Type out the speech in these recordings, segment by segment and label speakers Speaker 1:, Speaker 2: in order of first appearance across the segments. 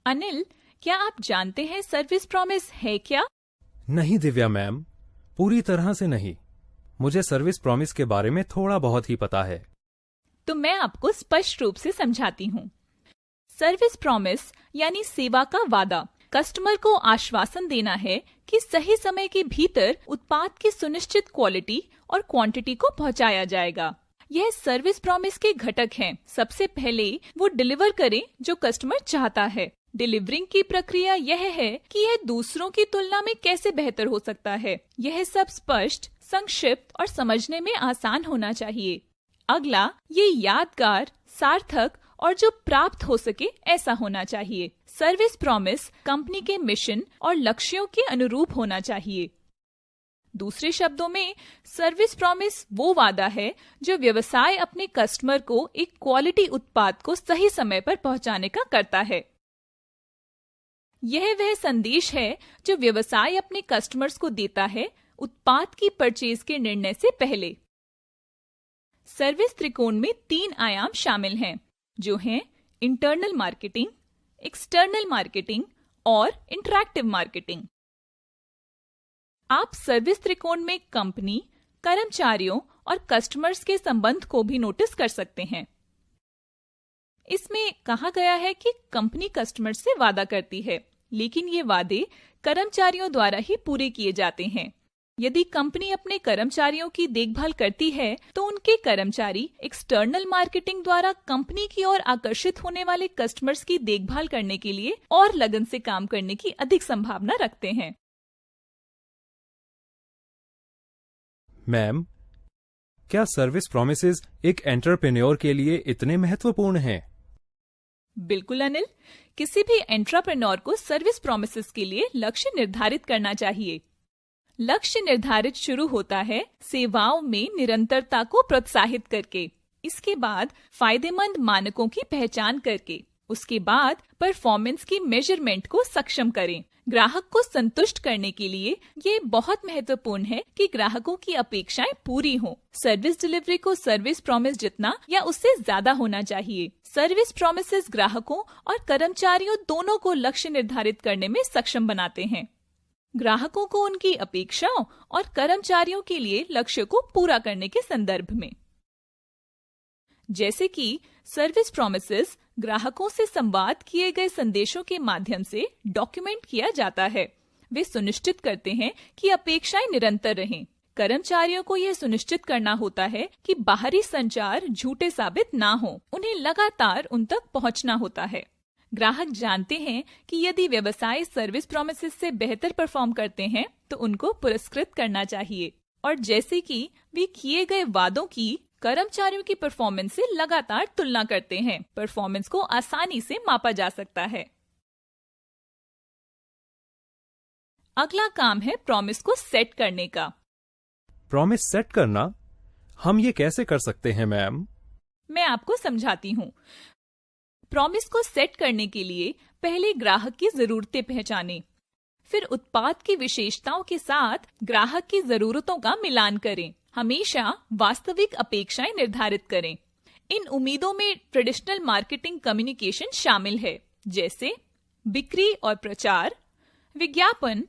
Speaker 1: अनिल, क्या आप जानते हैं सर्विस प्रॉमिस है क्या?
Speaker 2: नहीं दिव्या मैम, पूरी तरह से नहीं। मुझे सर्विस प्रॉमिस के बारे में थोड़ा बहुत ही पता है।
Speaker 1: तो मैं आपको स्पष्ट रूप से समझाती हूँ। सर्विस प्रॉमिस यानी सेवा का वादा कस्टमर को आश्वासन देना है कि सही समय के भीतर उत्पाद की सुनिश्चित क्वालिटी और क्वांटिटी को पहुंचाया जाएगा। यह सर्विस प्रॉमिस के घटक हैं। सबसे पहले वो डिलीवर करें जो कस्टमर चाहता है। डिलीवरिंग की प्रक्रिया यह है कि यह दूसरों की तुलना में कैसे बेहतर हो सकता है। यह सब स्पष्ट, संक्षिप्त और समझने में आसान होना चाहिए। अगला, ये यादगार, सार्थक और जो प्राप्त हो सके ऐसा होना चाहिए। सर्विस प्रॉमिस कंपनी के मिशन और लक्ष्यों के अनुरूप होना चाहिए। दूसरे शब्दों में, सर्विस प्रॉमिस वो वादा है जो व्यवसाय अपने कस्टमर को एक क्वालिटी उत्पाद को सही समय पर पहुंचाने का करता है। यह वह संदेश है जो व्यवसाय अपने कस्टमर्स को देता है उत्पाद की परचेज के निर्णय से पहले। सर्विस त्रिकोण में 3 आयाम शामिल हैं, जो हैं इंटरनल मार्केटिंग, एक्सटर्नल मार्केटिंग और इंटरैक्टिव मार्केटिंग। आप सर्विस त्रिकोण में कंपनी, कर्मचारियों और कस्टमर्स के संबंध को भी नोटिस कर सकते हैं। इसमें कहा गया है कि कंपनी कस्टमर से वादा करती है, लेकिन ये वादे कर्मचारियों द्वारा ही पूरे किए जाते हैं। यदि कंपनी अपने कर्मचारियों की देखभाल करती है, तो उनके कर्मचारी एक्सटर्नल मार्केटिंग द्वारा कंपनी की ओर आकर्षित होने वाले कस्टमर्स की देखभाल करने के लिए और लगन से काम करने की अधिक संभावना रखते हैं।
Speaker 2: मैम, क्या सर्विस प्रॉमिसेस एक एंटरप्रेन्योर के लिए इतने महत्वपूर्ण हैं?
Speaker 1: बिल्कुल अनिल, किसी भी एंटरप्रेन्योर को सर्विस प्रॉमिसेस के लिए लक्ष्य निर्धारित करना चाहिए। लक्ष्य निर्धारित शुरू होता है सेवाओं में निरंतरता को प्रोत्साहित करके, इसके बाद फायदेमंद मानकों की पहचान करके, उसके बाद परफॉर्मेंस की मेजरमेंट को सक्षम करें। ग्राहक को संतुष्ट करने के लिए ये बहुत महत्वपूर्ण है कि ग्राहकों की अपेक्षाएं पूरी हों। सर्विस डिलीवरी को सर्विस प्रॉमिस जितना या उससे ज्यादा होना चाहिए। सर्विस प्रॉमिसेस ग्राहकों और कर्मचारियों दोनों को लक्ष्य निर्धारित करने में सक्षम बनाते हैं। ग्राहकों को उनकी अपेक्षाओं और कर्मचारियों के लिए लक्ष्य को पूरा करने के संदर्भ में। जैसे कि सर्विस प्रॉमिसेस ग्राहकों से संवाद किए गए संदेशों के माध्यम से डॉक्यूमेंट किया जाता है। वे सुनिश्चित करते हैं कि अपेक्षाएं निरंतर रहें। कर्मचारियों को यह सुनिश्चित करना होता है कि बाहरी संचार झूठे साबित ना हो। उन्हें लगातार उन तक पहुंचना होता है। ग्राहक जानते हैं कि यदि व्यवसाय सर्विस प्रॉमिसेस से बेहतर परफॉर्म करते हैं तो उनको पुरस्कृत करना चाहिए, और जैसे कि वे किए गए वादों की कर्मचारियों की परफॉर्मेंस से लगातार तुलना करते हैं। परफॉर्मेंस को आसानी से मापा जा सकता है। अगला काम है प्रॉमिस को सेट करने का।
Speaker 2: प्रॉमिस सेट करना, हम ये कैसे कर सकते हैं मैम?
Speaker 1: मैं आपको समझाती हूँ। प्रॉमिस को सेट करने के लिए पहले ग्राहक की जरूरतें पहचानें, फिर उत्पाद की विशेषताओं के साथ ग्राहक की जरूरतों का मिलान करें। हमेशा वास्तविक अपेक्षाएं निर्धारित करें। इन उम्मीदों में ट्रेडिशनल मार्केटिंग कम्युनिकेशन शामिल है, जैसे बिक्री और प्रचार, विज्ञापन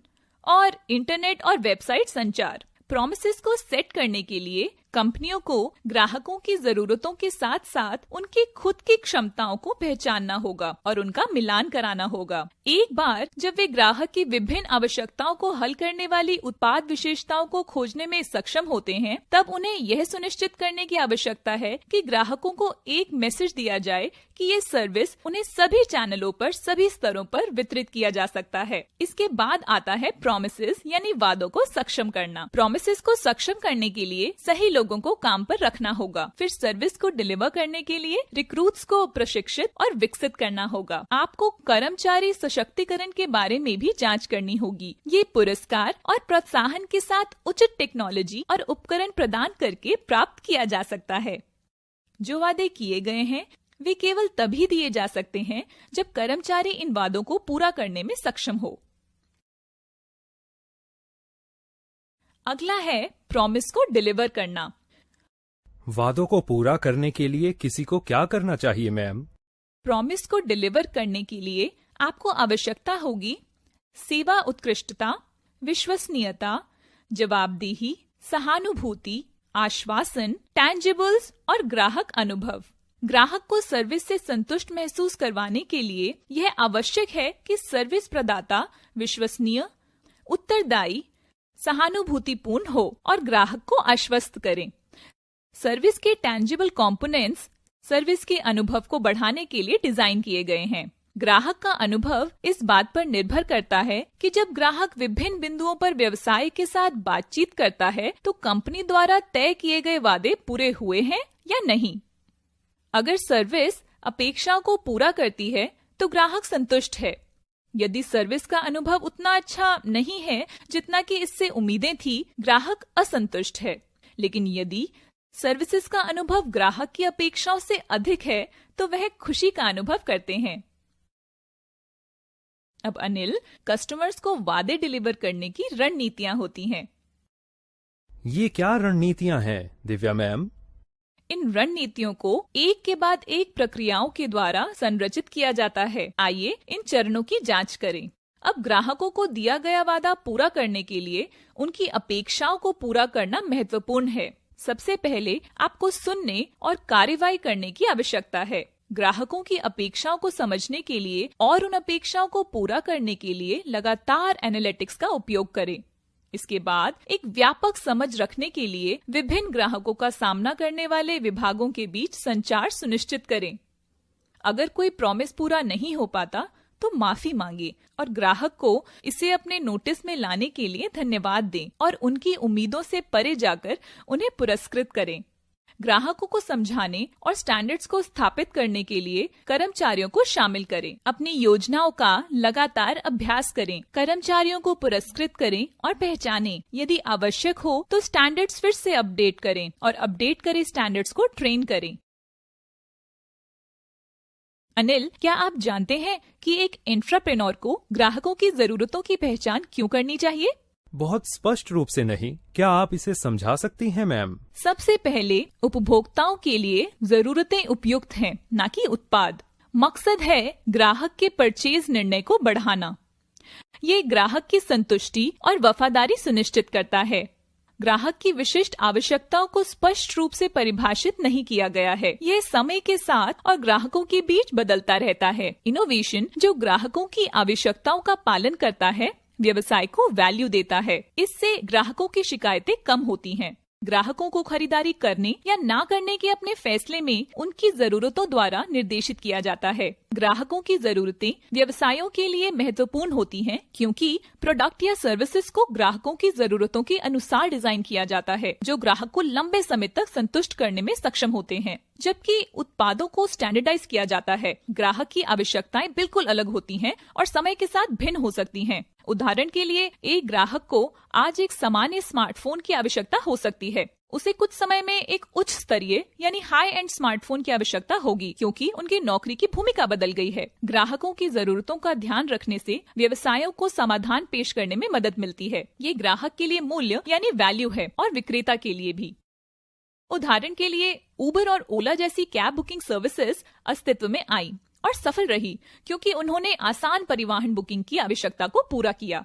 Speaker 1: और इंटरनेट और वेबसाइट संचार। प्रॉमिसेस को सेट करने के लिए कंपनियों को ग्राहकों की जरूरतों के साथ साथ उनकी खुद की क्षमताओं को पहचानना होगा और उनका मिलान कराना होगा। एक बार जब वे ग्राहक की विभिन्न आवश्यकताओं को हल करने वाली उत्पाद विशेषताओं को खोजने में सक्षम होते हैं, तब उन्हें यह सुनिश्चित करने की आवश्यकता है कि ग्राहकों को एक मैसेज दिया जाए कि ये सर्विस उन्हें सभी चैनलों पर, सभी स्तरों पर वितरित किया जा सकता है। इसके बाद आता है प्रॉमिसेस यानी वादों को सक्षम करना। प्रॉमिसेस को सक्षम करने के लिए सही लोगों को काम पर रखना होगा। फिर सर्विस को डिलीवर करने के लिए रिक्रूट्स को प्रशिक्षित और विकसित करना होगा। आपको कर्मचारी सशक्तिकरण के बारे में भी जांच करनी होगी। ये पुरस्कार और प्रोत्साहन के साथ उचित टेक्नोलॉजी और उपकरण प्रदान करके प्राप्त किया जा सकता है। जो वादे किए गए हैं वे केवल तभी दिए जा सकते हैं जब कर्मचारी इन वादों को पूरा करने में सक्षम हो। अगला है प्रॉमिस को डिलीवर करना।
Speaker 2: वादों को पूरा करने के लिए किसी को क्या करना चाहिए मैम?
Speaker 1: प्रॉमिस को डिलीवर करने के लिए आपको आवश्यकता होगी सेवा उत्कृष्टता, विश्वसनीयता, जवाबदेही, सहानुभूति, आश्वासन, टैंजिबल्स और ग्राहक अनुभव। ग्राहक को सर्विस से संतुष्ट महसूस करवाने के लिए यह आवश्यक है कि सर्विस प्रदाता विश्वसनीय, उत्तरदायी, सहानुभूतिपूर्ण हो और ग्राहक को आश्वस्त करें। सर्विस के टैंजिबल कंपोनेंट्स सर्विस के अनुभव को बढ़ाने के लिए डिजाइन किए गए हैं। ग्राहक का अनुभव इस बात पर निर्भर करता है कि जब ग्राहक विभिन्न बिंदुओं पर व्यवसाय के साथ बातचीत करता है तो कंपनी द्वारा तय किए गए वादे पूरे हुए हैं या नहीं। अगर सर्विस अपेक्षाओं को पूरा करती है तो ग्राहक संतुष्ट है। यदि सर्विस का अनुभव उतना अच्छा नहीं है जितना कि इससे उम्मीदें थी, ग्राहक असंतुष्ट है। लेकिन यदि सर्विसेज का अनुभव ग्राहक की अपेक्षाओं से अधिक है तो वह खुशी का अनुभव करते हैं। अब अनिल, कस्टमर्स को वादे डिलीवर करने की रणनीतियां होती हैं।
Speaker 2: ये क्या रणनीतियां हैं दिव्या मैम?
Speaker 1: इन रणनीतियों को एक के बाद एक प्रक्रियाओं के द्वारा संरचित किया जाता है। आइए इन चरणों की जांच करें। अब ग्राहकों को दिया गया वादा पूरा करने के लिए उनकी अपेक्षाओं को पूरा करना महत्वपूर्ण है। सबसे पहले आपको सुनने और कार्रवाई करने की आवश्यकता है। ग्राहकों की अपेक्षाओं को समझने के लिए और उन अपेक्षाओं को पूरा करने के लिए लगातार एनालिटिक्स का उपयोग करें। इसके बाद एक व्यापक समझ रखने के लिए विभिन्न ग्राहकों का सामना करने वाले विभागों के बीच संचार सुनिश्चित करें। अगर कोई प्रॉमिस पूरा नहीं हो पाता तो माफी मांगे और ग्राहक को इसे अपने नोटिस में लाने के लिए धन्यवाद दें और उनकी उम्मीदों से परे जाकर उन्हें पुरस्कृत करें। ग्राहकों को समझाने और स्टैंडर्ड्स को स्थापित करने के लिए कर्मचारियों को शामिल करें। अपनी योजनाओं का लगातार अभ्यास करें। कर्मचारियों को पुरस्कृत करें और पहचानें। यदि आवश्यक हो तो स्टैंडर्ड्स फिर से अपडेट करें और अपडेट करे स्टैंडर्ड्स को ट्रेन करें। अनिल, क्या आप जानते हैं कि एक एंटरप्रेन्योर को ग्राहकों की जरूरतों की पहचान क्यों करनी चाहिए?
Speaker 2: बहुत स्पष्ट रूप से नहीं, क्या आप इसे समझा सकती हैं मैम?
Speaker 1: सबसे पहले उपभोक्ताओं के लिए जरूरतें उपयुक्त हैं, न कि उत्पाद। मकसद है ग्राहक के परचेज निर्णय को बढ़ाना। ये ग्राहक की संतुष्टि और वफादारी सुनिश्चित करता है। ग्राहक की विशिष्ट आवश्यकताओं को स्पष्ट रूप से परिभाषित नहीं किया गया है। यह समय के साथ और ग्राहकों के बीच बदलता रहता है। इनोवेशन जो ग्राहकों की आवश्यकताओं का पालन करता है व्यवसाय को वैल्यू देता है। इससे ग्राहकों की शिकायतें कम होती हैं। ग्राहकों को खरीदारी करने या ना करने के अपने फैसले में उनकी जरूरतों द्वारा निर्देशित किया जाता है। ग्राहकों की जरूरतें व्यवसायों के लिए महत्वपूर्ण होती हैं क्योंकि प्रोडक्ट या सर्विसेज को ग्राहकों की जरूरतों के अनुसार डिजाइन किया जाता है, जो ग्राहक को लंबे समय तक संतुष्ट करने में सक्षम होते हैं। जबकि उत्पादों को स्टैंडर्डाइज किया जाता है, ग्राहक की आवश्यकताएं बिल्कुल अलग होती हैं और समय के साथ भिन्न हो सकती हैं। उदाहरण के लिए एक ग्राहक को आज एक सामान्य स्मार्टफोन की आवश्यकता हो सकती है, उसे कुछ समय में एक उच्च स्तरीय यानी हाई एंड स्मार्टफोन की आवश्यकता होगी क्योंकि उनकी नौकरी की भूमिका बदल गई है। ग्राहकों की जरूरतों का ध्यान रखने से व्यवसायों को समाधान पेश करने में मदद मिलती है। ये ग्राहक के लिए मूल्य यानी वैल्यू है और विक्रेता के लिए भी। उदाहरण के लिए उबर और ओला जैसी कैब बुकिंग सर्विसेज अस्तित्व में आई और सफल रही क्योंकि उन्होंने आसान परिवहन बुकिंग की आवश्यकता को पूरा किया।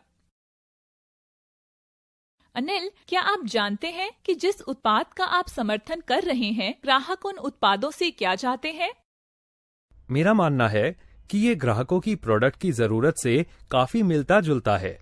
Speaker 1: अनिल, क्या आप जानते हैं कि जिस उत्पाद का आप समर्थन कर रहे हैं, ग्राहक उन उत्पादों से क्या चाहते हैं?
Speaker 2: मेरा मानना है कि ये ग्राहकों की प्रोडक्ट की जरूरत से काफी मिलता जुलता है।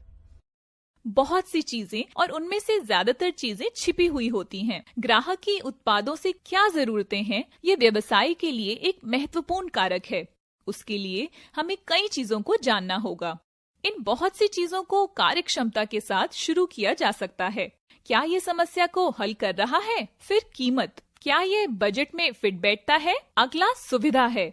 Speaker 1: बहुत सी चीजें और उनमें से ज्यादातर चीजें छिपी हुई होती हैं। ग्राहक की उत्पादों से क्या जरूरतें हैं, ये व्यवसाय के लिए एक महत्वपूर्ण कारक है। उसके लिए हमें कई चीजों को जानना होगा। इन बहुत सी चीजों को कार्यक्षमता के साथ शुरू किया जा सकता है। क्या ये समस्या को हल कर रहा है? फिर कीमत, क्या ये बजट में फिट बैठता है? अगला सुविधा है,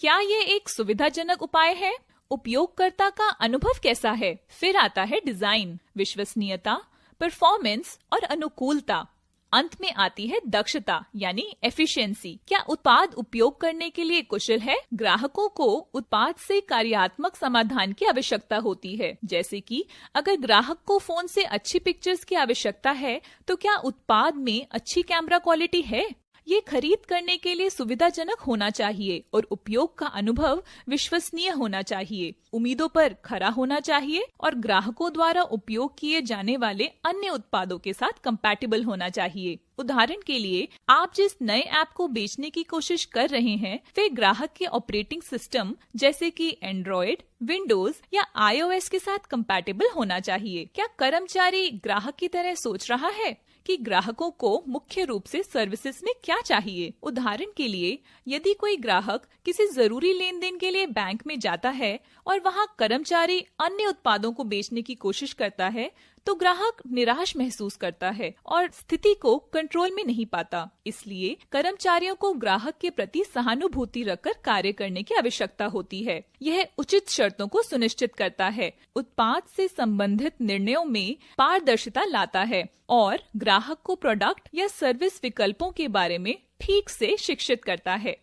Speaker 1: क्या ये एक सुविधाजनक उपाय है? उपयोगकर्ता का अनुभव कैसा है? फिर आता है डिजाइन, विश्वसनीयता, परफॉर्मेंस और अनुकूलता। अंत में आती है दक्षता यानी एफिशिएंसी। क्या उत्पाद उपयोग करने के लिए कुशल है? ग्राहकों को उत्पाद से कार्यात्मक समाधान की आवश्यकता होती है, जैसे कि अगर ग्राहक को फोन से अच्छी पिक्चर्स की आवश्यकता है तो क्या उत्पाद में अच्छी कैमरा क्वालिटी है? ये खरीद करने के लिए सुविधाजनक होना चाहिए और उपयोग का अनुभव विश्वसनीय होना चाहिए, उम्मीदों पर खरा होना चाहिए और ग्राहकों द्वारा उपयोग किए जाने वाले अन्य उत्पादों के साथ कंपैटिबल होना चाहिए। उदाहरण के लिए, आप जिस नए ऐप को बेचने की कोशिश कर रहे हैं वे ग्राहक के ऑपरेटिंग सिस्टम जैसे कि एंड्रॉयड, विंडोज या iOS के साथ कंपैटिबल होना चाहिए। क्या कर्मचारी ग्राहक की तरह सोच रहा है कि ग्राहकों को मुख्य रूप से सर्विसेज में क्या चाहिए? उदाहरण के लिए, यदि कोई ग्राहक किसी जरूरी लेन देन के लिए बैंक में जाता है और वहां कर्मचारी अन्य उत्पादों को बेचने की कोशिश करता है तो ग्राहक निराश महसूस करता है और स्थिति को कंट्रोल में नहीं पाता। इसलिए कर्मचारियों को ग्राहक के प्रति सहानुभूति रखकर कार्य करने की आवश्यकता होती है। यह उचित शर्तों को सुनिश्चित करता है, उत्पाद से संबंधित निर्णयों में पारदर्शिता लाता है और ग्राहक को प्रोडक्ट या सर्विस विकल्पों के बारे में ठीक से शिक्षित करता है।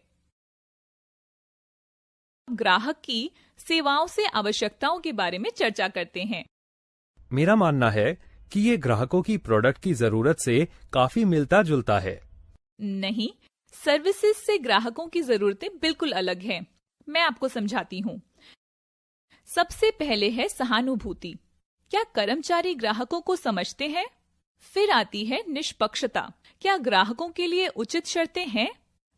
Speaker 1: ग्राहक की सेवाओं से आवश्यकताओं के बारे में चर्चा करते हैं।
Speaker 2: मेरा मानना है कि ये ग्राहकों की प्रोडक्ट की जरूरत से काफी मिलता जुलता है।
Speaker 1: नहीं, सर्विसेज से ग्राहकों की जरूरतें बिल्कुल अलग हैं। मैं आपको समझाती हूँ। सबसे पहले है सहानुभूति। क्या कर्मचारी ग्राहकों को समझते हैं? फिर आती है निष्पक्षता। क्या ग्राहकों के लिए उचित शर्तें हैं?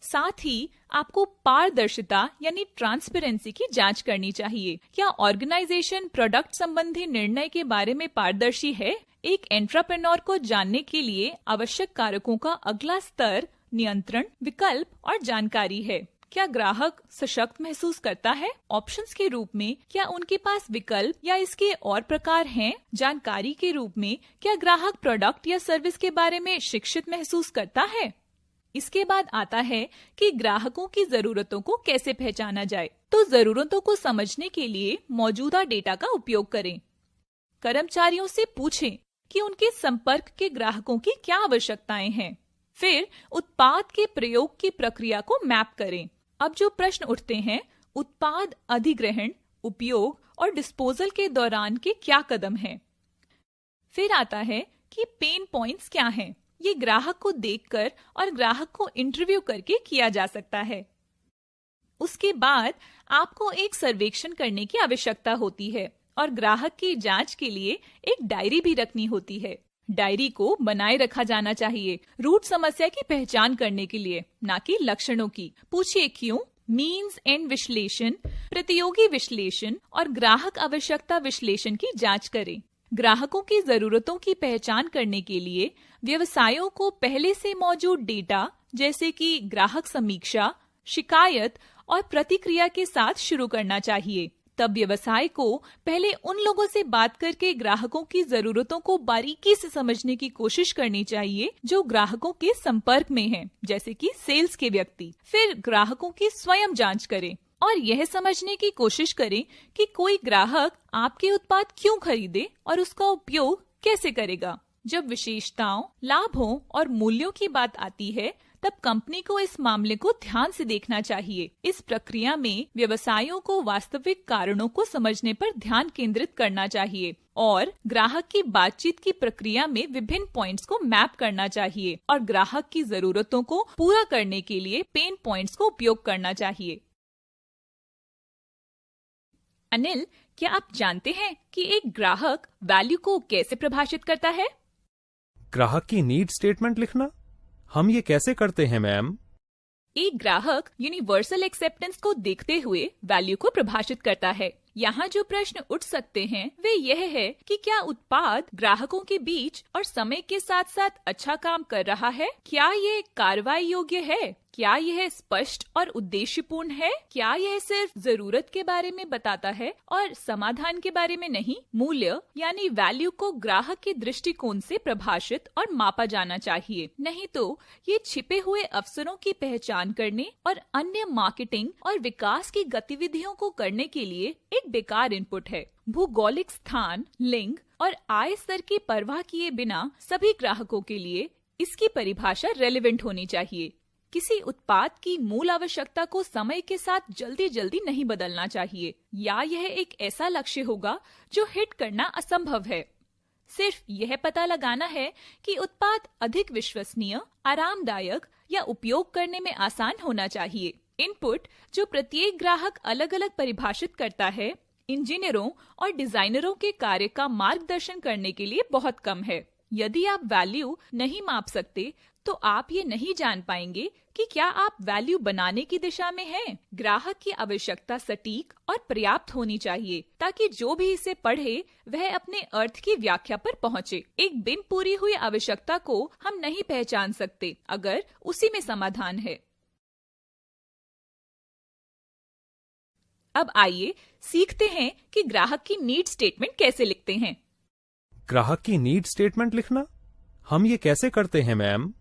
Speaker 1: साथ ही आपको पारदर्शिता यानी ट्रांसपेरेंसी की जांच करनी चाहिए। क्या ऑर्गेनाइजेशन प्रोडक्ट संबंधी निर्णय के बारे में पारदर्शी है? एक एंटरप्रेन्योर को जानने के लिए आवश्यक कारकों का अगला स्तर नियंत्रण, विकल्प और जानकारी है। क्या ग्राहक सशक्त महसूस करता है? ऑप्शंस के रूप में क्या उनके पास विकल्प या इसके और प्रकार हैं? जानकारी के रूप में क्या ग्राहक प्रोडक्ट या सर्विस के बारे में शिक्षित महसूस करता है? इसके बाद आता है कि ग्राहकों की जरूरतों को कैसे पहचाना जाए। तो जरूरतों को समझने के लिए मौजूदा डेटा का उपयोग करें। कर्मचारियों से पूछें कि उनके संपर्क के ग्राहकों की क्या आवश्यकताएं हैं। फिर उत्पाद के प्रयोग की प्रक्रिया को मैप करें। अब जो प्रश्न उठते हैं, उत्पाद अधिग्रहण, उपयोग और डिस्पोजल के दौरान के क्या कदम हैं। फिर आता है कि पेन पॉइंट्स क्या हैं। ये ग्राहक को देखकर और ग्राहक को इंटरव्यू करके किया जा सकता है। उसके बाद आपको एक सर्वेक्षण करने की आवश्यकता होती है और ग्राहक की जांच के लिए एक डायरी भी रखनी होती है। डायरी को बनाए रखा जाना चाहिए रूट समस्या की पहचान करने के लिए, ना कि लक्षणों की। पूछिए क्यों, मीन्स एंड विश्लेषण, प्रतियोगी विश्लेषण और ग्राहक आवश्यकता विश्लेषण की जांच करें। ग्राहकों की जरूरतों की पहचान करने के लिए व्यवसायों को पहले से मौजूद डेटा जैसे कि ग्राहक समीक्षा, शिकायत और प्रतिक्रिया के साथ शुरू करना चाहिए। तब व्यवसाय को पहले उन लोगों से बात करके ग्राहकों की जरूरतों को बारीकी से समझने की कोशिश करनी चाहिए जो ग्राहकों के संपर्क में हैं, जैसे कि सेल्स के व्यक्ति। फिर ग्राहकों की स्वयं जांच करें और यह समझने की कोशिश करें कि कोई ग्राहक आपके उत्पाद क्यों खरीदे और उसका उपयोग कैसे करेगा। जब विशेषताओं, लाभों और मूल्यों की बात आती है तब कंपनी को इस मामले को ध्यान से देखना चाहिए। इस प्रक्रिया में व्यवसायों को वास्तविक कारणों को समझने पर ध्यान केंद्रित करना चाहिए और ग्राहक की बातचीत की प्रक्रिया में विभिन्न पॉइंट्स को मैप करना चाहिए और ग्राहक की जरूरतों को पूरा करने के लिए पेन पॉइंट्स को उपयोग करना चाहिए। अनिल, क्या आप जानते हैं कि एक ग्राहक वैल्यू को कैसे परिभाषित करता है?
Speaker 2: ग्राहक की नीड स्टेटमेंट लिखना? हम ये कैसे करते हैं मैम?
Speaker 1: एक ग्राहक यूनिवर्सल एक्सेप्टेंस को देखते हुए वैल्यू को परिभाषित करता है। यहाँ जो प्रश्न उठ सकते हैं वे यह है कि क्या उत्पाद ग्राहकों के बीच और समय के साथ साथ अच्छा काम कर रहा है? क्या ये कार्रवाई योग्य है? क्या यह स्पष्ट और उद्देश्यपूर्ण है? क्या यह सिर्फ जरूरत के बारे में बताता है और समाधान के बारे में नहीं? मूल्य यानी वैल्यू को ग्राहक के दृष्टिकोण से प्रभाषित और मापा जाना चाहिए, नहीं तो ये छिपे हुए अवसरों की पहचान करने और अन्य मार्केटिंग और विकास की गतिविधियों को करने के लिए एक बेकार इनपुट है। भौगोलिक स्थान, लिंग और आय स्तर की परवाह किए बिना सभी ग्राहकों के लिए इसकी परिभाषा रेलेवेंट होनी चाहिए। किसी उत्पाद की मूल आवश्यकता को समय के साथ जल्दी जल्दी नहीं बदलना चाहिए या यह एक ऐसा लक्ष्य होगा जो हिट करना असंभव है। सिर्फ यह पता लगाना है कि उत्पाद अधिक विश्वसनीय, आरामदायक या उपयोग करने में आसान होना चाहिए। इनपुट जो प्रत्येक ग्राहक अलग अलग परिभाषित करता है, इंजीनियरों और डिजाइनरों के कार्य का मार्गदर्शन करने के लिए बहुत कम है। यदि आप वैल्यू नहीं माप सकते तो आप ये नहीं जान पाएंगे कि क्या आप वैल्यू बनाने की दिशा में हैं। ग्राहक की आवश्यकता सटीक और पर्याप्त होनी चाहिए ताकि जो भी इसे पढ़े वह अपने अर्थ की व्याख्या पर पहुंचे। एक बिन पूरी हुई आवश्यकता को हम नहीं पहचान सकते अगर उसी में समाधान है। अब आइए सीखते हैं कि ग्राहक की नीड स्टेटमेंट कैसे लिखते हैं।
Speaker 2: ग्राहक की नीड स्टेटमेंट लिखना, हम ये कैसे करते हैं मैम?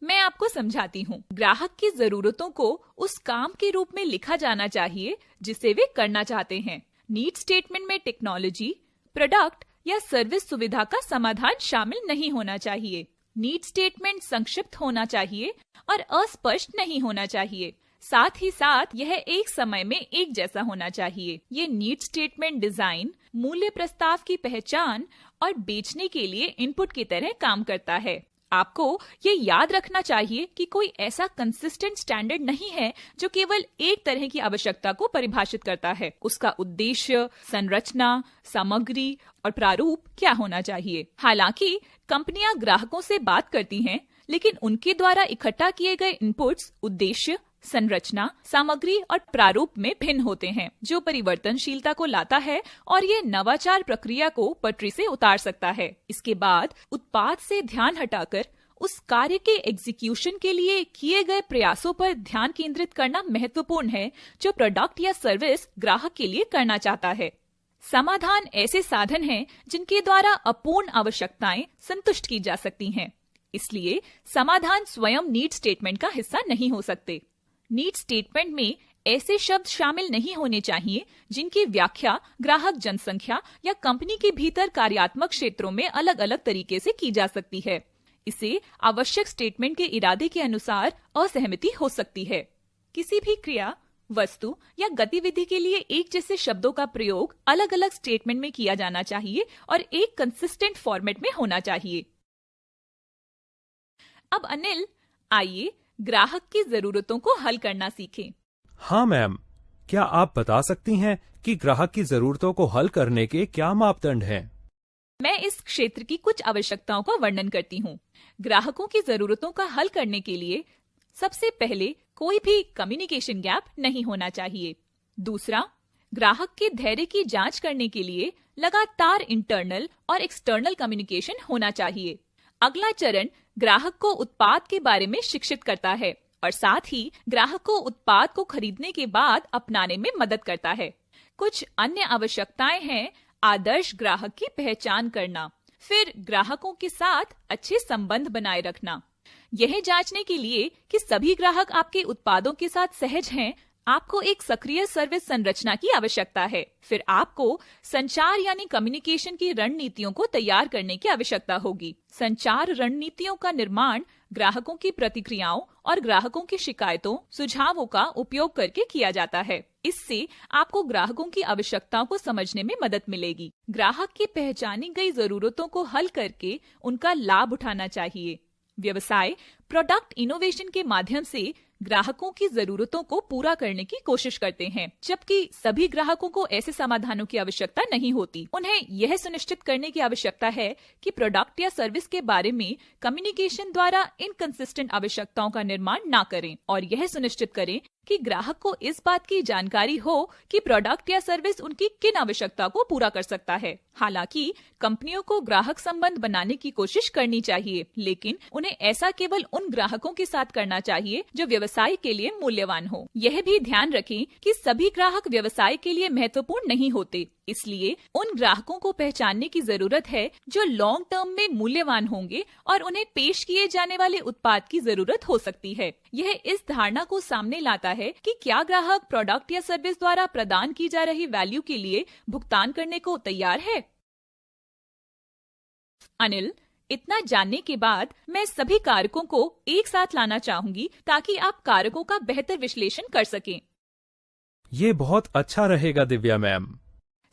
Speaker 1: मैं आपको समझाती हूँ। ग्राहक की जरूरतों को उस काम के रूप में लिखा जाना चाहिए जिसे वे करना चाहते हैं। नीड स्टेटमेंट में टेक्नोलॉजी, प्रोडक्ट या सर्विस सुविधा का समाधान शामिल नहीं होना चाहिए। नीड स्टेटमेंट संक्षिप्त होना चाहिए और अस्पष्ट नहीं होना चाहिए। साथ ही साथ यह एक समय में एक जैसा होना चाहिए। ये नीड स्टेटमेंट डिजाइन, मूल्य प्रस्ताव की पहचान और बेचने के लिए इनपुट की तरह काम करता है। आपको ये याद रखना चाहिए कि कोई ऐसा कंसिस्टेंट स्टैंडर्ड नहीं है जो केवल एक तरह की आवश्यकता को परिभाषित करता है। उसका उद्देश्य, संरचना, सामग्री और प्रारूप क्या होना चाहिए। हालांकि कंपनियां ग्राहकों से बात करती हैं, लेकिन उनके द्वारा इकट्ठा किए गए इनपुट्स उद्देश्य, संरचना, सामग्री और प्रारूप में भिन्न होते हैं, जो परिवर्तनशीलता को लाता है और ये नवाचार प्रक्रिया को पटरी से उतार सकता है। इसके बाद उत्पाद से ध्यान हटाकर उस कार्य के एग्जीक्यूशन के लिए किए गए प्रयासों पर ध्यान केंद्रित करना महत्वपूर्ण है जो प्रोडक्ट या सर्विस ग्राहक के लिए करना चाहता है। समाधान ऐसे साधन हैं जिनके द्वारा अपूर्ण आवश्यकताएं संतुष्ट की जा सकती हैं। इसलिए समाधान स्वयं नीड स्टेटमेंट का हिस्सा नहीं हो सकते। नीड स्टेटमेंट में ऐसे शब्द शामिल नहीं होने चाहिए जिनकी व्याख्या ग्राहक जनसंख्या या कंपनी के भीतर कार्यात्मक क्षेत्रों में अलग अलग तरीके से की जा सकती है। इसे आवश्यक स्टेटमेंट के इरादे के अनुसार असहमति हो सकती है। किसी भी क्रिया, वस्तु या गतिविधि के लिए एक जैसे शब्दों का प्रयोग अलग अलग स्टेटमेंट में किया जाना चाहिए और एक कंसिस्टेंट फॉर्मेट में होना चाहिए। अब अनिल, आइए ग्राहक की जरूरतों को हल करना सीखें।
Speaker 2: हाँ मैम, क्या आप बता सकती हैं कि ग्राहक की जरूरतों को हल करने के क्या मापदंड हैं?
Speaker 1: मैं इस क्षेत्र की कुछ आवश्यकताओं का वर्णन करती हूँ। ग्राहकों की जरूरतों का हल करने के लिए सबसे पहले कोई भी कम्युनिकेशन गैप नहीं होना चाहिए। दूसरा, ग्राहक के धैर्य की जांच करने के लिए लगातार इंटरनल और एक्सटर्नल कम्युनिकेशन होना चाहिए। अगला चरण ग्राहक को उत्पाद के बारे में शिक्षित करता है और साथ ही ग्राहक को उत्पाद को खरीदने के बाद अपनाने में मदद करता है। कुछ अन्य आवश्यकताएं हैं आदर्श ग्राहक की पहचान करना, फिर ग्राहकों के साथ अच्छे संबंध बनाए रखना। यह जांचने के लिए कि सभी ग्राहक आपके उत्पादों के साथ सहज हैं, आपको एक सक्रिय सर्विस संरचना की आवश्यकता है। फिर आपको संचार यानी कम्युनिकेशन की रणनीतियों को तैयार करने की आवश्यकता होगी। संचार रणनीतियों का निर्माण ग्राहकों की प्रतिक्रियाओं और ग्राहकों की शिकायतों, सुझावों का उपयोग करके किया जाता है। इससे आपको ग्राहकों की आवश्यकताओं को समझने में मदद मिलेगी। ग्राहक की पहचानी गई जरूरतों को हल करके उनका लाभ उठाना चाहिए। व्यवसाय प्रोडक्ट इनोवेशन के माध्यम से ग्राहकों की जरूरतों को पूरा करने की कोशिश करते हैं, जबकि सभी ग्राहकों को ऐसे समाधानों की आवश्यकता नहीं होती। उन्हें यह सुनिश्चित करने की आवश्यकता है कि प्रोडक्ट या सर्विस के बारे में कम्युनिकेशन द्वारा इनकंसिस्टेंट आवश्यकताओं का निर्माण ना करें और यह सुनिश्चित करें कि ग्राहक को इस बात की जानकारी हो कि प्रोडक्ट या सर्विस उनकी किन आवश्यकता को पूरा कर सकता है। हालांकि कंपनियों को ग्राहक संबंध बनाने की कोशिश करनी चाहिए, लेकिन उन्हें ऐसा केवल उन ग्राहकों के साथ करना चाहिए जो व्यवसाय के लिए मूल्यवान हो। यह भी ध्यान रखें कि सभी ग्राहक व्यवसाय के लिए महत्वपूर्ण नहीं होते, इसलिए उन ग्राहकों को पहचानने की जरूरत है जो लॉन्ग टर्म में मूल्यवान होंगे और उन्हें पेश किए जाने वाले उत्पाद की जरूरत हो सकती है। यह इस धारणा को सामने लाता है कि क्या ग्राहक प्रोडक्ट या सर्विस द्वारा प्रदान की जा रही वैल्यू के लिए भुगतान करने को तैयार है। अनिल, इतना जानने के बाद मैं सभी कारकों को एक साथ लाना चाहूंगी ताकि आप कारकों का बेहतर विश्लेषण कर सकें।
Speaker 2: ये बहुत अच्छा रहेगा दिव्या मैम।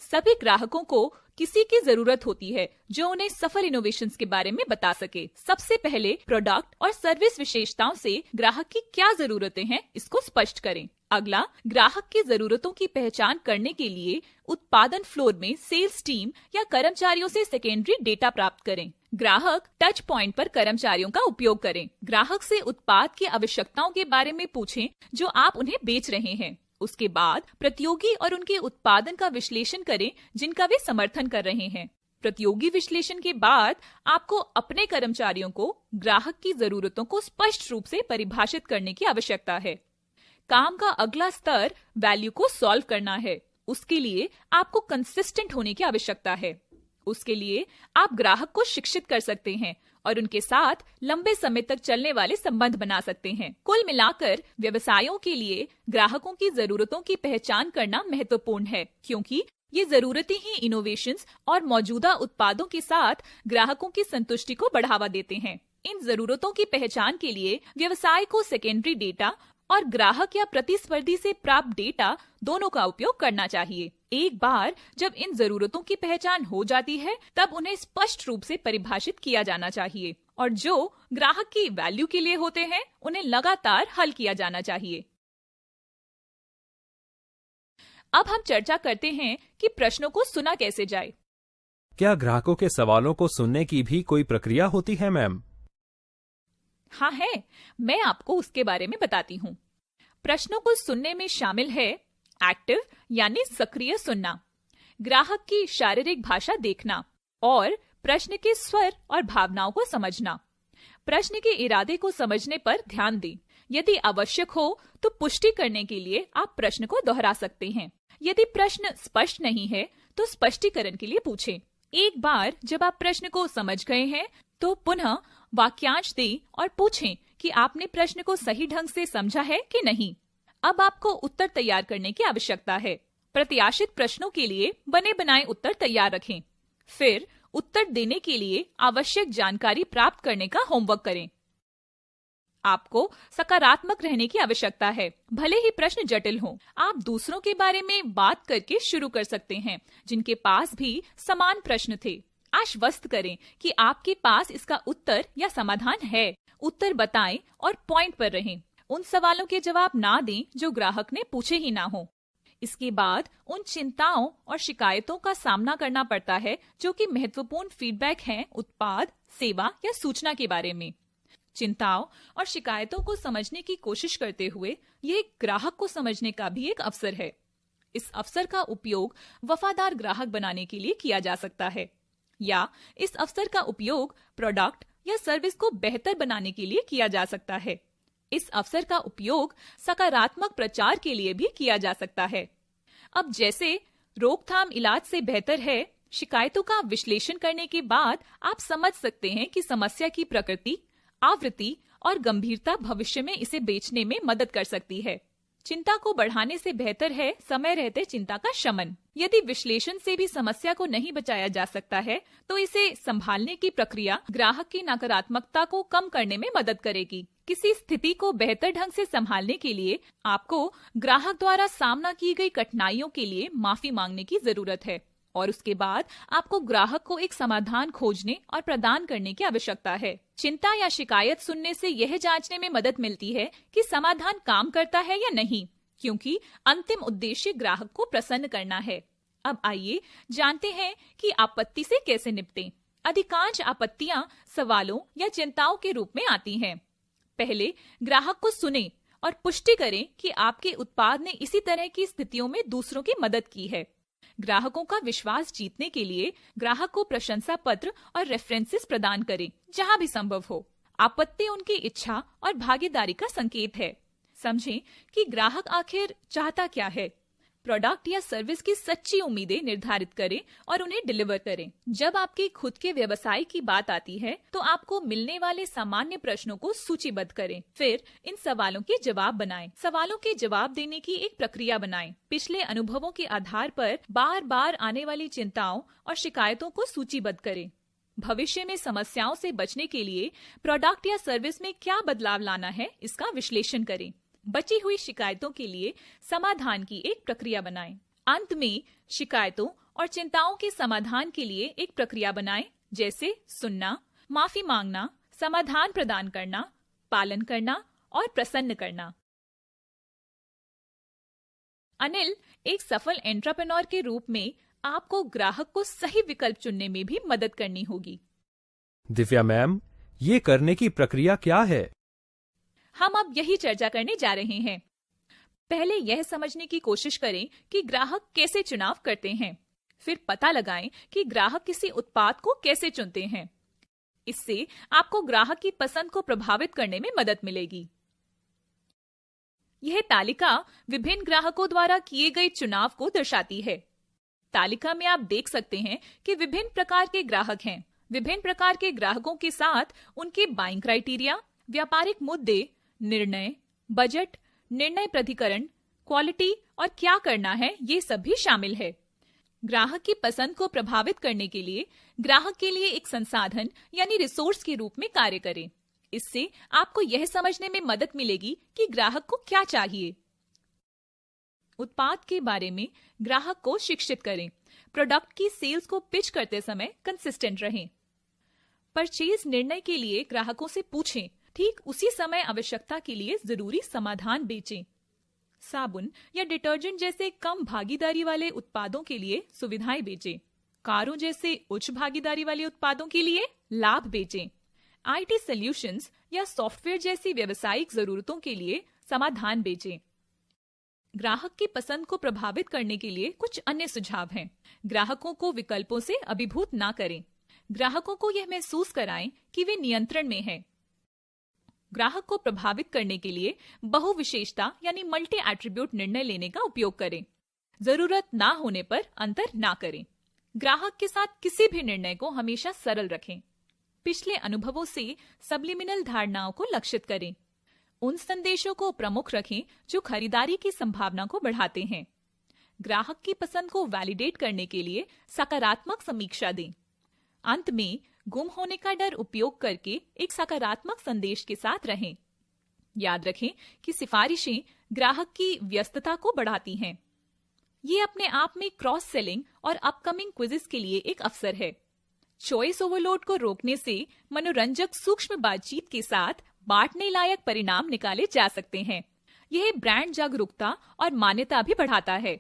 Speaker 1: सभी ग्राहकों को किसी की जरूरत होती है जो उन्हें सफल इनोवेशंस के बारे में बता सके। सबसे पहले प्रोडक्ट और सर्विस विशेषताओं से ग्राहक की क्या जरूरतें हैं इसको स्पष्ट करें। अगला, ग्राहक की जरूरतों की पहचान करने के लिए उत्पादन फ्लोर में सेल्स टीम या कर्मचारियों से सेकेंडरी डेटा प्राप्त करें। ग्राहक टच पॉइंट पर कर्मचारियों का उपयोग करें। ग्राहक से उत्पाद की आवश्यकताओं के बारे में पूछें जो आप उन्हें बेच रहे हैं। उसके बाद प्रतियोगी और उनके उत्पादन का विश्लेषण करें जिनका वे समर्थन कर रहे हैं। प्रतियोगी विश्लेषण के बाद आपको अपने कर्मचारियों को ग्राहक की जरूरतों को स्पष्ट रूप से परिभाषित करने की आवश्यकता है। काम का अगला स्तर वैल्यू को सॉल्व करना है। उसके लिए आपको कंसिस्टेंट होने की आवश्यकता है। उसके लिए आप ग्राहक को शिक्षित कर सकते हैं और उनके साथ लंबे समय तक चलने वाले संबंध बना सकते हैं। कुल मिलाकर व्यवसायों के लिए ग्राहकों की जरूरतों की पहचान करना महत्वपूर्ण है, क्योंकि ये जरूरतें ही इनोवेशंस और मौजूदा उत्पादों के साथ ग्राहकों की संतुष्टि को बढ़ावा देते हैं। इन जरूरतों की पहचान के लिए व्यवसाय को सेकेंडरी डेटा और ग्राहक या प्रतिस्पर्धी से प्राप्त डेटा दोनों का उपयोग करना चाहिए। एक बार जब इन जरूरतों की पहचान हो जाती है, तब उन्हें स्पष्ट रूप से परिभाषित किया जाना चाहिए और जो ग्राहक की वैल्यू के लिए होते हैं, उन्हें लगातार हल किया जाना चाहिए। अब हम चर्चा करते हैं कि प्रश्नों को सुना कैसे जाए।
Speaker 2: क्या ग्राहकों के सवालों को सुनने की भी कोई प्रक्रिया होती है मैम?
Speaker 1: हाँ है, मैं आपको उसके बारे में बताती हूँ। प्रश्नों को सुनने में शामिल है एक्टिव यानी सक्रिय सुनना, ग्राहक की शारीरिक भाषा देखना और प्रश्न के स्वर और भावनाओं को समझना। प्रश्न के इरादे को समझने पर ध्यान दें। यदि आवश्यक हो तो पुष्टि करने के लिए आप प्रश्न को दोहरा सकते हैं। यदि प्रश्न स्पष्ट नहीं है तो स्पष्टीकरण के लिए पूछें। एक बार जब आप प्रश्न को समझ गए हैं तो पुनः वाक्यांश दें और पूछें कि आपने प्रश्न को सही ढंग से समझा है कि नहीं। अब आपको उत्तर तैयार करने की आवश्यकता है। प्रत्याशित प्रश्नों के लिए बने बनाए उत्तर तैयार रखें। फिर उत्तर देने के लिए आवश्यक जानकारी प्राप्त करने का होमवर्क करें। आपको सकारात्मक रहने की आवश्यकता है, भले ही प्रश्न जटिल हो। आप दूसरों के बारे में बात करके शुरू कर सकते हैं जिनके पास भी समान प्रश्न थे। आश्वस्त करें कि आपके पास इसका उत्तर या समाधान है। उत्तर बताएं और पॉइंट पर रहें। उन सवालों के जवाब ना दें जो ग्राहक ने पूछे ही ना हो। इसके बाद उन चिंताओं और शिकायतों का सामना करना पड़ता है जो कि महत्वपूर्ण फीडबैक हैं उत्पाद, सेवा या सूचना के बारे में। चिंताओं और शिकायतों को समझने की कोशिश करते हुए ये ग्राहक को समझने का भी एक अवसर है। इस अवसर का उपयोग वफादार ग्राहक बनाने के लिए किया जा सकता है या इस अवसर का उपयोग प्रोडक्ट या सर्विस को बेहतर बनाने के लिए किया जा सकता है। इस अवसर का उपयोग सकारात्मक प्रचार के लिए भी किया जा सकता है। अब जैसे रोकथाम इलाज से बेहतर है, शिकायतों का विश्लेषण करने के बाद आप समझ सकते हैं कि समस्या की प्रकृति, आवृत्ति और गंभीरता भविष्य में इसे बेचने में मदद कर सकती है। चिंता को बढ़ाने से बेहतर है समय रहते चिंता का शमन। यदि विश्लेषण से भी समस्या को नहीं बचाया जा सकता है तो इसे संभालने की प्रक्रिया ग्राहक की नकारात्मकता को कम करने में मदद करेगी। किसी स्थिति को बेहतर ढंग से संभालने के लिए आपको ग्राहक द्वारा सामना की गई कठिनाइयों के लिए माफी मांगने की जरूरत है और उसके बाद आपको ग्राहक को एक समाधान खोजने और प्रदान करने की आवश्यकता है। चिंता या शिकायत सुनने से यह जांचने में मदद मिलती है कि समाधान काम करता है या नहीं, क्योंकि अंतिम उद्देश्य ग्राहक को प्रसन्न करना है। अब आइए जानते हैं कि आपत्ति से कैसे निपटें। अधिकांश आपत्तियां सवालों या चिंताओं के रूप में आती हैं। पहले ग्राहक को सुनें और पुष्टि करें कि आपके उत्पाद ने इसी तरह की स्थितियों में दूसरों की मदद की है। ग्राहकों का विश्वास जीतने के लिए ग्राहक को प्रशंसा पत्र और रेफरेंसेस प्रदान करें जहां भी संभव हो। आपत्ति उनकी इच्छा और भागीदारी का संकेत है। समझें कि ग्राहक आखिर चाहता क्या है। प्रोडक्ट या सर्विस की सच्ची उम्मीदें निर्धारित करें और उन्हें डिलीवर करें। जब आपके खुद के व्यवसाय की बात आती है तो आपको मिलने वाले सामान्य प्रश्नों को सूचीबद्ध करें। फिर इन सवालों के जवाब बनाएं। सवालों के जवाब देने की एक प्रक्रिया बनाएं। पिछले अनुभवों के आधार पर बार बार आने वाली चिंताओं और शिकायतों को सूचीबद्ध करें। भविष्य में समस्याओं से बचने के लिए प्रोडक्ट या सर्विस में क्या बदलाव लाना है, इसका विश्लेषण करें। बची हुई शिकायतों के लिए समाधान की एक प्रक्रिया बनाएं। अंत में शिकायतों और चिंताओं के समाधान के लिए एक प्रक्रिया बनाएं, जैसे सुनना, माफी मांगना, समाधान प्रदान करना, पालन करना और प्रसन्न करना। अनिल, एक सफल एंटरप्रेन्योर के रूप में आपको ग्राहक को सही विकल्प चुनने में भी मदद करनी होगी।
Speaker 2: दिव्या मैम, ये करने की प्रक्रिया क्या है?
Speaker 1: हम अब यही चर्चा करने जा रहे हैं। पहले यह समझने की कोशिश करें कि ग्राहक कैसे चुनाव करते हैं। फिर पता लगाएं कि ग्राहक किसी उत्पाद को कैसे चुनते हैं। इससे आपको ग्राहक की पसंद को प्रभावित करने में मदद मिलेगी। यह तालिका विभिन्न ग्राहकों द्वारा किए गए चुनाव को दर्शाती है। तालिका में आप देख सकते हैं कि विभिन्न प्रकार के ग्राहक हैं। विभिन्न प्रकार के ग्राहकों के साथ उनके बाइंग क्राइटेरिया, व्यापारिक मुद्दे, निर्णय, बजट, निर्णय प्राधिकरण, क्वालिटी और क्या करना है, ये सब भी शामिल है। ग्राहक की पसंद को प्रभावित करने के लिए ग्राहक के लिए एक संसाधन यानी रिसोर्स के रूप में कार्य करें। इससे आपको यह समझने में मदद मिलेगी कि ग्राहक को क्या चाहिए। उत्पाद के बारे में ग्राहक को शिक्षित करें। प्रोडक्ट की सेल्स को पिच करते समय कंसिस्टेंट रहें। परचेज निर्णय के लिए ग्राहकों से पूछें, ठीक उसी समय आवश्यकता के लिए जरूरी समाधान बेचें। साबुन या डिटर्जेंट जैसे कम भागीदारी वाले उत्पादों के लिए सुविधाएं बेचें। कारों जैसे उच्च भागीदारी वाले उत्पादों के लिए लाभ बेचें। आईटी सॉल्यूशंस या सॉफ्टवेयर जैसी व्यावसायिक जरूरतों के लिए समाधान बेचें। ग्राहक की पसंद को प्रभावित करने के लिए कुछ अन्य सुझाव हैं। ग्राहकों को विकल्पों से अभिभूत ना करें। ग्राहकों को यह महसूस कराएं कि वे नियंत्रण में हैं। ग्राहक को प्रभावित करने के लिए बहुविशेषता यानी मल्टी एट्रीब्यूट निर्णय लेने का उपयोग करें। जरूरत ना होने पर अंतर ना करें। ग्राहक के साथ किसी भी निर्णय को हमेशा सरल रखें। पिछले अनुभवों से सबलिमिनल धारणाओं को लक्षित करें। उन संदेशों को प्रमुख रखें जो खरीदारी की संभावना को बढ़ाते हैं। ग्राहक की पसंद को वैलिडेट करने के लिए सकारात्मक समीक्षा दें। अंत में गुम होने का डर उपयोग करके एक सकारात्मक संदेश के साथ रहें। याद रखें कि सिफारिशें ग्राहक की व्यस्तता को बढ़ाती हैं। ये अपने आप में क्रॉस सेलिंग और अपकमिंग क्विज़ेस के लिए एक अवसर है। चॉइस ओवरलोड को रोकने से मनोरंजक सूक्ष्म बातचीत के साथ बांटने लायक परिणाम निकाले जा सकते हैं। यह ब्रांड जागरूकता और मान्यता भी बढ़ाता है।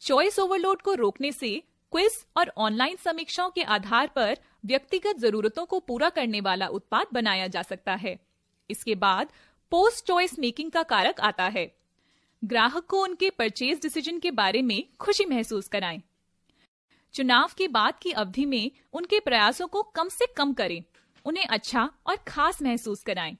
Speaker 1: चॉइस ओवरलोड को रोकने से क्विज और ऑनलाइन समीक्षाओं के आधार पर व्यक्तिगत जरूरतों को पूरा करने वाला उत्पाद बनाया जा सकता है। इसके बाद पोस्ट चॉइस मेकिंग का कारक आता है। ग्राहक को उनके परचेज डिसीजन के बारे में खुशी महसूस कराएं। चुनाव के बाद की अवधि में उनके प्रयासों को कम से कम करें। उन्हें अच्छा और खास महसूस कराएं।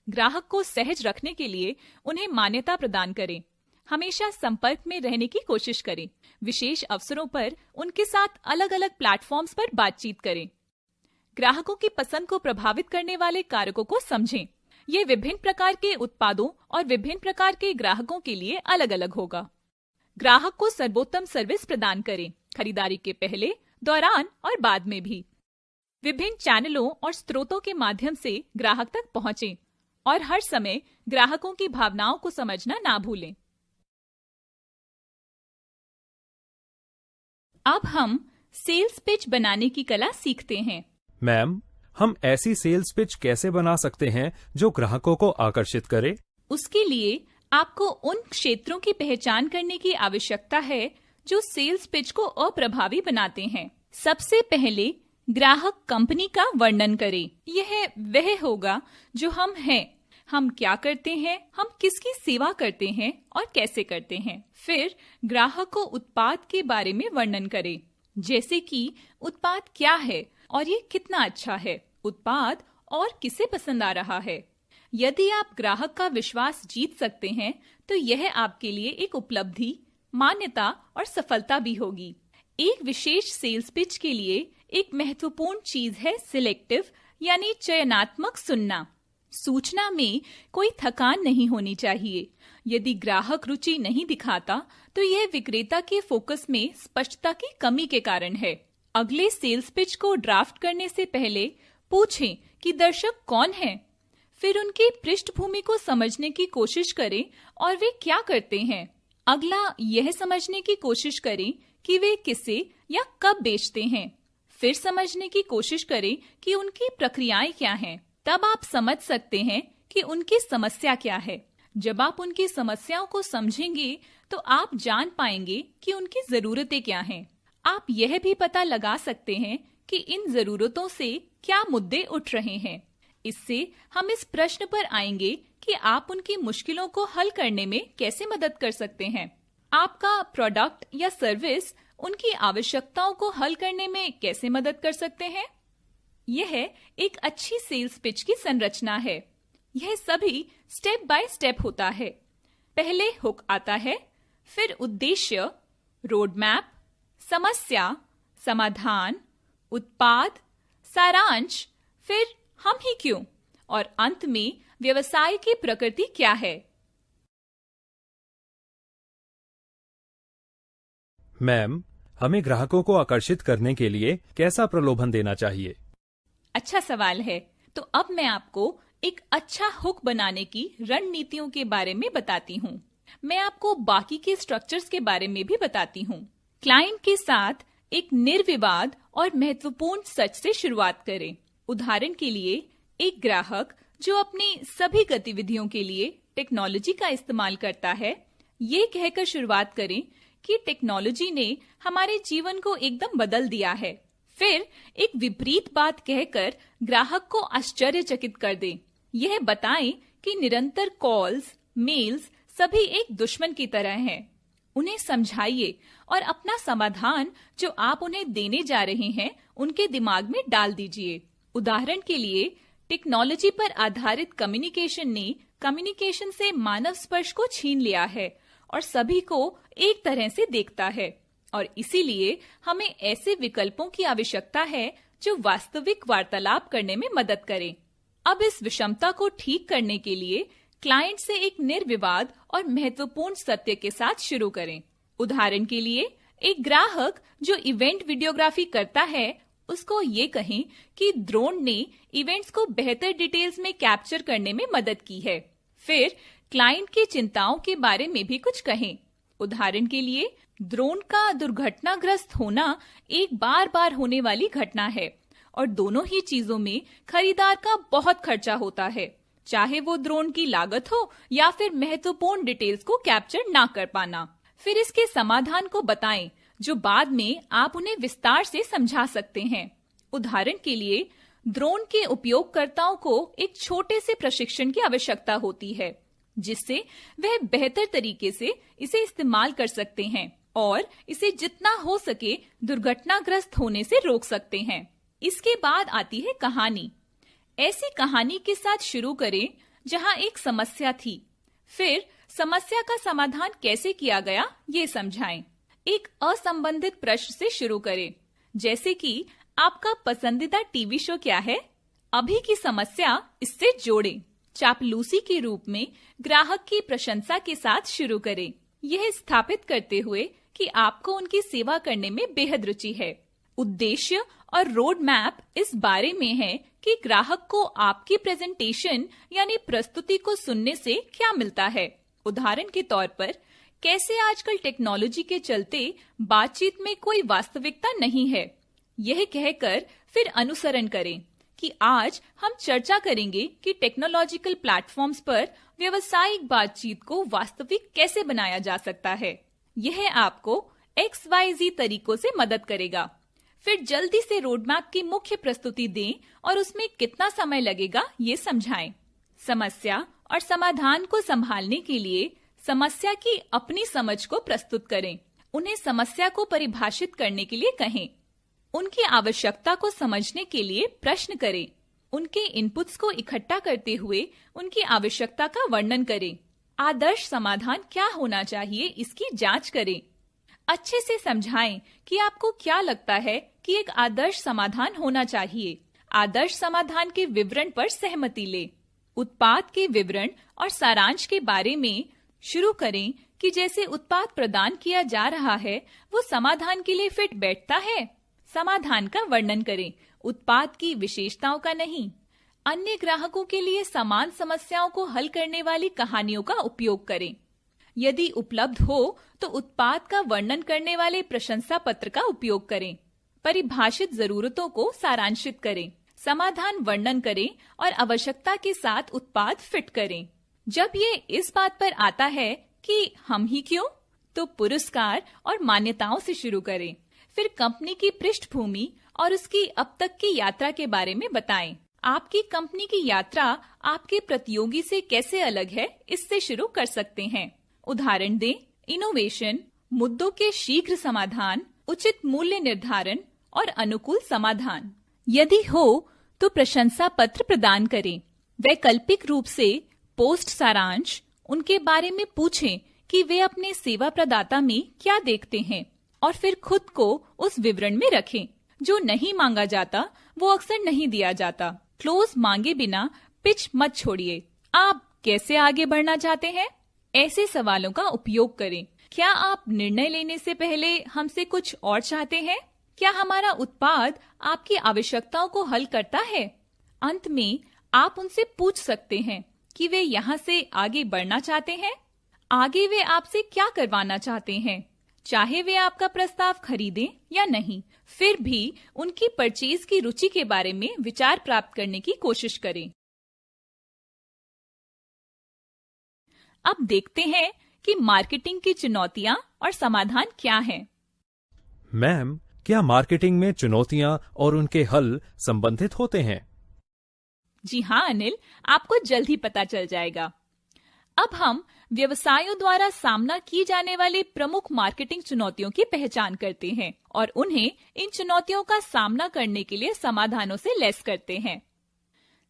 Speaker 1: ग्राहक को सहज रखने के लिए उन्हें मान्यता प्रदान करें। हमेशा संपर्क में रहने की कोशिश करें। विशेष अवसरों पर उनके साथ अलग अलग प्लेटफॉर्म्स पर बातचीत करें। ग्राहकों की पसंद को प्रभावित करने वाले कारकों को समझें। ये विभिन्न प्रकार के उत्पादों और विभिन्न प्रकार के ग्राहकों के लिए अलग अलग होगा। ग्राहक को सर्वोत्तम सर्विस प्रदान करें, खरीदारी के पहले, दौरान और बाद में भी। विभिन्न चैनलों और स्रोतों के माध्यम से ग्राहक तक पहुंचें और हर समय ग्राहकों की भावनाओं को समझना ना भूलें। अब हम सेल्स पिच बनाने की कला सीखते हैं।
Speaker 2: मैम, हम ऐसी सेल्स पिच कैसे बना सकते हैं जो ग्राहकों को आकर्षित करे?
Speaker 1: उसके लिए आपको उन क्षेत्रों की पहचान करने की आवश्यकता है जो सेल्स पिच को अप्रभावी बनाते हैं। सबसे पहले ग्राहक कंपनी का वर्णन करें। यह वह होगा जो हम हैं, हम क्या करते हैं, हम किसकी सेवा करते हैं और कैसे करते हैं। फिर ग्राहक को उत्पाद के बारे में वर्णन करें, जैसे कि उत्पाद क्या है और ये कितना अच्छा है, उत्पाद और किसे पसंद आ रहा है। यदि आप ग्राहक का विश्वास जीत सकते हैं तो यह आपके लिए एक उपलब्धि, मान्यता और सफलता भी होगी। एक विशेष सेल्स पिच के लिए एक महत्वपूर्ण चीज है सिलेक्टिव यानी चयनात्मक सुनना। सूचना में कोई थकान नहीं होनी चाहिए। यदि ग्राहक रुचि नहीं दिखाता तो यह विक्रेता के फोकस में स्पष्टता की कमी के कारण है। अगले सेल्स पिच को ड्राफ्ट करने से पहले पूछें कि दर्शक कौन है। फिर उनकी पृष्ठभूमि को समझने की कोशिश करें और वे क्या करते हैं। अगला यह समझने की कोशिश करें कि वे किसे या कब बेचते हैं। फिर समझने की कोशिश करें कि उनकी प्रक्रियाएं क्या हैं। तब आप समझ सकते हैं कि उनकी समस्या क्या है। जब आप उनकी समस्याओं को समझेंगे तो आप जान पाएंगे कि उनकी जरूरतें क्या हैं। आप यह भी पता लगा सकते हैं कि इन जरूरतों से क्या मुद्दे उठ रहे हैं। इससे हम इस प्रश्न पर आएंगे कि आप उनकी मुश्किलों को हल करने में कैसे मदद कर सकते हैं। आपका प्रोडक्ट या सर्विस उनकी आवश्यकताओं को हल करने में कैसे मदद कर सकते हैं। यह एक अच्छी सेल्स पिच की संरचना है। यह सभी स्टेप बाय स्टेप होता है। पहले हुक आता है, फिर उद्देश्य, रोड मैप, समस्या, समाधान, उत्पाद, सारांश, फिर हम ही क्यों, और अंत में व्यवसाय की प्रकृति क्या है।
Speaker 2: मैम, हमें ग्राहकों को आकर्षित करने के लिए कैसा प्रलोभन देना चाहिए?
Speaker 1: अच्छा सवाल है। तो अब मैं आपको एक अच्छा हुक बनाने की रणनीतियों के बारे में बताती हूँ। मैं आपको बाकी के स्ट्रक्चर्स के बारे में भी बताती हूँ। क्लाइंट के साथ एक निर्विवाद और महत्वपूर्ण सच से शुरुआत करें। उदाहरण के लिए, एक ग्राहक जो अपनी सभी गतिविधियों के लिए टेक्नोलॉजी का इस्तेमाल करता है, ये कहकर शुरुआत करें कि टेक्नोलॉजी ने हमारे जीवन को एकदम बदल दिया है। फिर एक विपरीत बात कहकर ग्राहक को आश्चर्यचकित कर दें। यह बताएं कि निरंतर कॉल्स, मेल्स सभी एक दुश्मन की तरह हैं। उन्हें समझाइए और अपना समाधान जो आप उन्हें देने जा रहे हैं उनके दिमाग में डाल दीजिए। उदाहरण के लिए, टेक्नोलॉजी पर आधारित कम्युनिकेशन ने कम्युनिकेशन से मानव स्पर्श को छीन लिया है और सभी को एक तरह से देखता है, और इसीलिए हमें ऐसे विकल्पों की आवश्यकता है जो वास्तविक वार्तालाप करने में मदद करें। अब इस विषमता को ठीक करने के लिए क्लाइंट से एक निर्विवाद और महत्वपूर्ण सत्य के साथ शुरू करें। उदाहरण के लिए, एक ग्राहक जो इवेंट वीडियोग्राफी करता है, उसको ये कहें कि ड्रोन ने इवेंट्स को बेहतर डिटेल्स में कैप्चर करने में मदद की है। फिर क्लाइंट की चिंताओं के बारे में भी कुछ कहें। उदाहरण के लिए, ड्रोन का दुर्घटनाग्रस्त होना एक बार बार होने वाली घटना है और दोनों ही चीजों में खरीदार का बहुत खर्चा होता है, चाहे वो ड्रोन की लागत हो या फिर महत्वपूर्ण डिटेल्स को कैप्चर ना कर पाना। फिर इसके समाधान को बताएं जो बाद में आप उन्हें विस्तार से समझा सकते हैं। उदाहरण के लिए, ड्रोन के उपयोगकर्ताओं को एक छोटे से प्रशिक्षण की आवश्यकता होती है जिससे वह बेहतर तरीके से इसे इस्तेमाल कर सकते हैं और इसे जितना हो सके दुर्घटनाग्रस्त होने से रोक सकते हैं। इसके बाद आती है कहानी। ऐसी कहानी के साथ शुरू करें जहां एक समस्या थी, फिर समस्या का समाधान कैसे किया गया ये समझाएं। एक असंबंधित प्रश्न से शुरू करें, जैसे कि आपका पसंदीदा टीवी शो क्या है? अभी की समस्या इससे जोड़ें। चापलूसी के रूप में ग्राहक की प्रशंसा के साथ शुरू करें, यह स्थापित करते हुए कि आपको उनकी सेवा करने में बेहद रुचि है। उद्देश्य और रोड मैप इस बारे में है कि ग्राहक को आपकी प्रेजेंटेशन यानी प्रस्तुति को सुनने से क्या मिलता है। उदाहरण के तौर पर, कैसे आजकल टेक्नोलॉजी के चलते बातचीत में कोई वास्तविकता नहीं है। यह कहकर फिर अनुसरण करें कि आज हम चर्चा करेंगे कि टेक्नोलॉजिकल प्लेटफॉर्म्स पर व्यावसायिक बातचीत को वास्तविक कैसे बनाया जा सकता है। यह आपको XYZ तरीकों से मदद करेगा। फिर जल्दी से रोडमैप की मुख्य प्रस्तुति दें और उसमें कितना समय लगेगा ये समझाएं। समस्या और समाधान को संभालने के लिए समस्या की अपनी समझ को प्रस्तुत करें। उन्हें समस्या को परिभाषित करने के लिए कहें। उनकी आवश्यकता को समझने के लिए प्रश्न करें। उनके इनपुट्स को इकट्ठा करते हुए उनकी आवश्यकता का वर्णन करें। आदर्श समाधान क्या होना चाहिए इसकी जांच करें। अच्छे से समझाएं कि आपको क्या लगता है कि एक आदर्श समाधान होना चाहिए। आदर्श समाधान के विवरण पर सहमति लें। उत्पाद के विवरण और सारांश के बारे में शुरू करें कि जैसे उत्पाद प्रदान किया जा रहा है वो समाधान के लिए फिट बैठता है। समाधान का वर्णन करें, उत्पाद की विशेषताओं का नहीं। अन्य ग्राहकों के लिए समान समस्याओं को हल करने वाली कहानियों का उपयोग करें। यदि उपलब्ध हो तो उत्पाद का वर्णन करने वाले प्रशंसा पत्र का उपयोग करें। परिभाषित जरूरतों को सारांशित करें, समाधान वर्णन करें और आवश्यकता के साथ उत्पाद फिट करें। जब ये इस बात पर आता है कि हम ही क्यों, तो पुरस्कार और मान्यताओं से शुरू करें। फिर कंपनी की पृष्ठभूमि और उसकी अब तक की यात्रा के बारे में बताएं। आपकी कंपनी की यात्रा आपके प्रतियोगी से कैसे अलग है, इससे शुरू कर सकते हैं। उदाहरण दें, इनोवेशन, मुद्दों के शीघ्र समाधान, उचित मूल्य निर्धारण और अनुकूल समाधान। यदि हो तो प्रशंसा पत्र प्रदान करें। वैकल्पिक रूप से पोस्ट सारांश, उनके बारे में पूछें कि वे अपने सेवा प्रदाता में क्या देखते हैं और फिर खुद को उस विवरण में रखें। जो नहीं मांगा जाता वो अक्सर नहीं दिया जाता। क्लोज मांगे बिना पिच मत छोड़िए। आप कैसे आगे बढ़ना चाहते हैं? ऐसे सवालों का उपयोग करें। क्या आप निर्णय लेने से पहले हमसे कुछ और चाहते हैं? क्या हमारा उत्पाद आपकी आवश्यकताओं को हल करता है? अंत में आप उनसे पूछ सकते हैं कि वे यहाँ से आगे बढ़ना चाहते हैं। आगे वे आपसे क्या करवाना चाहते हैं, चाहे वे आपका प्रस्ताव खरीदें या नहीं। फिर भी उनकी परचेज की रुचि के बारे में विचार प्राप्त करने की कोशिश करें। अब देखते हैं कि मार्केटिंग की चुनौतियां और समाधान क्या हैं।
Speaker 2: मैम, क्या मार्केटिंग में चुनौतियां और उनके हल संबंधित होते हैं?
Speaker 1: जी हाँ अनिल, आपको जल्द ही पता चल जाएगा। अब हम व्यवसायों द्वारा सामना की जाने वाली प्रमुख मार्केटिंग चुनौतियों की पहचान करते हैं और उन्हें इन चुनौतियों का सामना करने के लिए समाधानों से लैस करते हैं।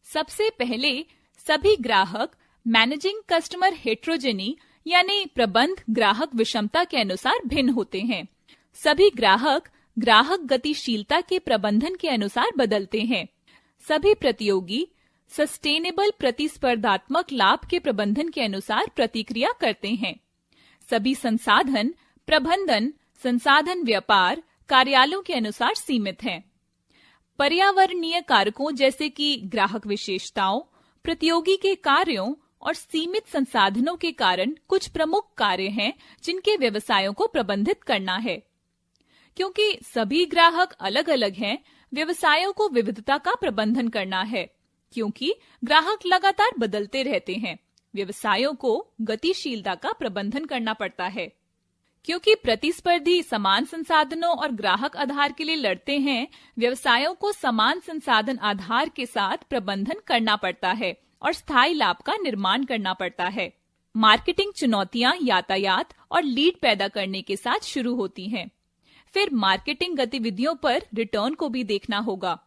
Speaker 1: सबसे पहले, सभी ग्राहक मैनेजिंग कस्टमर हेट्रोजेनी यानी प्रबंध ग्राहक विषमता के अनुसार भिन्न होते हैं। सभी ग्राहक ग्राहक गतिशीलता के प्रबंधन के अनुसार बदलते हैं। सभी प्रतियोगी सस्टेनेबल प्रतिस्पर्धात्मक लाभ के प्रबंधन के अनुसार प्रतिक्रिया करते हैं। सभी संसाधन प्रबंधन संसाधन व्यापार कार्यालयों के अनुसार सीमित हैं। पर्यावरणीय कारकों जैसे कि ग्राहक विशेषताओं, प्रतियोगी के कार्यों और सीमित संसाधनों के कारण कुछ प्रमुख कार्य हैं जिनके व्यवसायों को प्रबंधित करना है। क्योंकि सभी ग्राहक अलग अलग हैं, व्यवसायों को विविधता का प्रबंधन करना है। क्योंकि ग्राहक लगातार बदलते रहते हैं, व्यवसायों को गतिशीलता का प्रबंधन करना पड़ता है। क्योंकि प्रतिस्पर्धी समान संसाधनों और ग्राहक आधार के लिए लड़ते हैं, व्यवसायों को समान संसाधन आधार के साथ प्रबंधन करना पड़ता है और स्थायी लाभ का निर्माण करना पड़ता है। मार्केटिंग चुनौतियां यातायात और लीड पैदा करने के साथ शुरू होती हैं। फिर मार्केटिंग गतिविधियों पर रिटर्न को भी देखना होगा।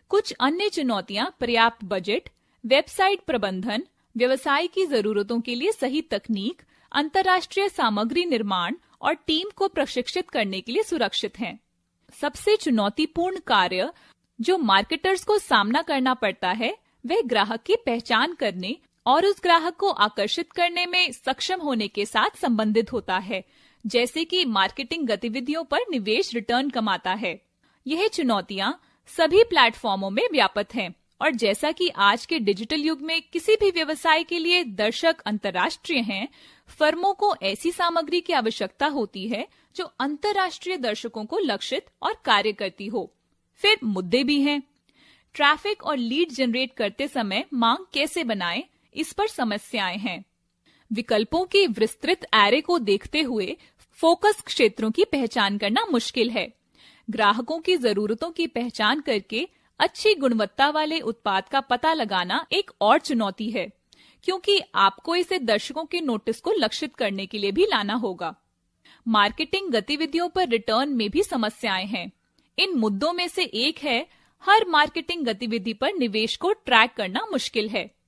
Speaker 1: कुछ अन्य चुनौतियां पर्याप्त बजट, वेबसाइट प्रबंधन, व्यवसाय की जरूरतों के लिए सही तकनीक, अंतर्राष्ट्रीय सामग्री निर्माण और टीम को प्रशिक्षित करने के लिए सुरक्षित हैं। सबसे चुनौतीपूर्ण कार्य जो मार्केटर्स को सामना करना पड़ता है वह ग्राहक की पहचान करने और उस ग्राहक को आकर्षित करने में सक्षम होने के साथ संबंधित होता है, जैसे कि मार्केटिंग गतिविधियों पर निवेश रिटर्न कमाता है। यह चुनौतियां सभी प्लेटफॉर्मों में व्याप्त हैं और जैसा कि आज के डिजिटल युग में किसी भी व्यवसाय के लिए दर्शक अंतर्राष्ट्रीय हैं, फर्मों को ऐसी सामग्री की आवश्यकता होती है जो अंतर्राष्ट्रीय दर्शकों को लक्षित और कार्य करती हो। फिर मुद्दे भी हैं। ट्रैफिक और लीड जनरेट करते समय मांग कैसे बनाएं, इस पर समस्याएं हैं। विकल्पों की विस्तृत एरे को देखते हुए फोकस क्षेत्रों की पहचान करना मुश्किल है। ग्राहकों की जरूरतों की पहचान करके अच्छी गुणवत्ता वाले उत्पाद का पता लगाना एक और चुनौती है, क्योंकि आपको इसे दर्शकों के नोटिस को लक्षित करने के लिए भी लाना होगा। मार्केटिंग गतिविधियों पर रिटर्न में भी समस्याएं हैं। इन मुद्दों में से एक है, हर मार्केटिंग गतिविधि पर निवेश को ट्रैक करना मुश्किल है।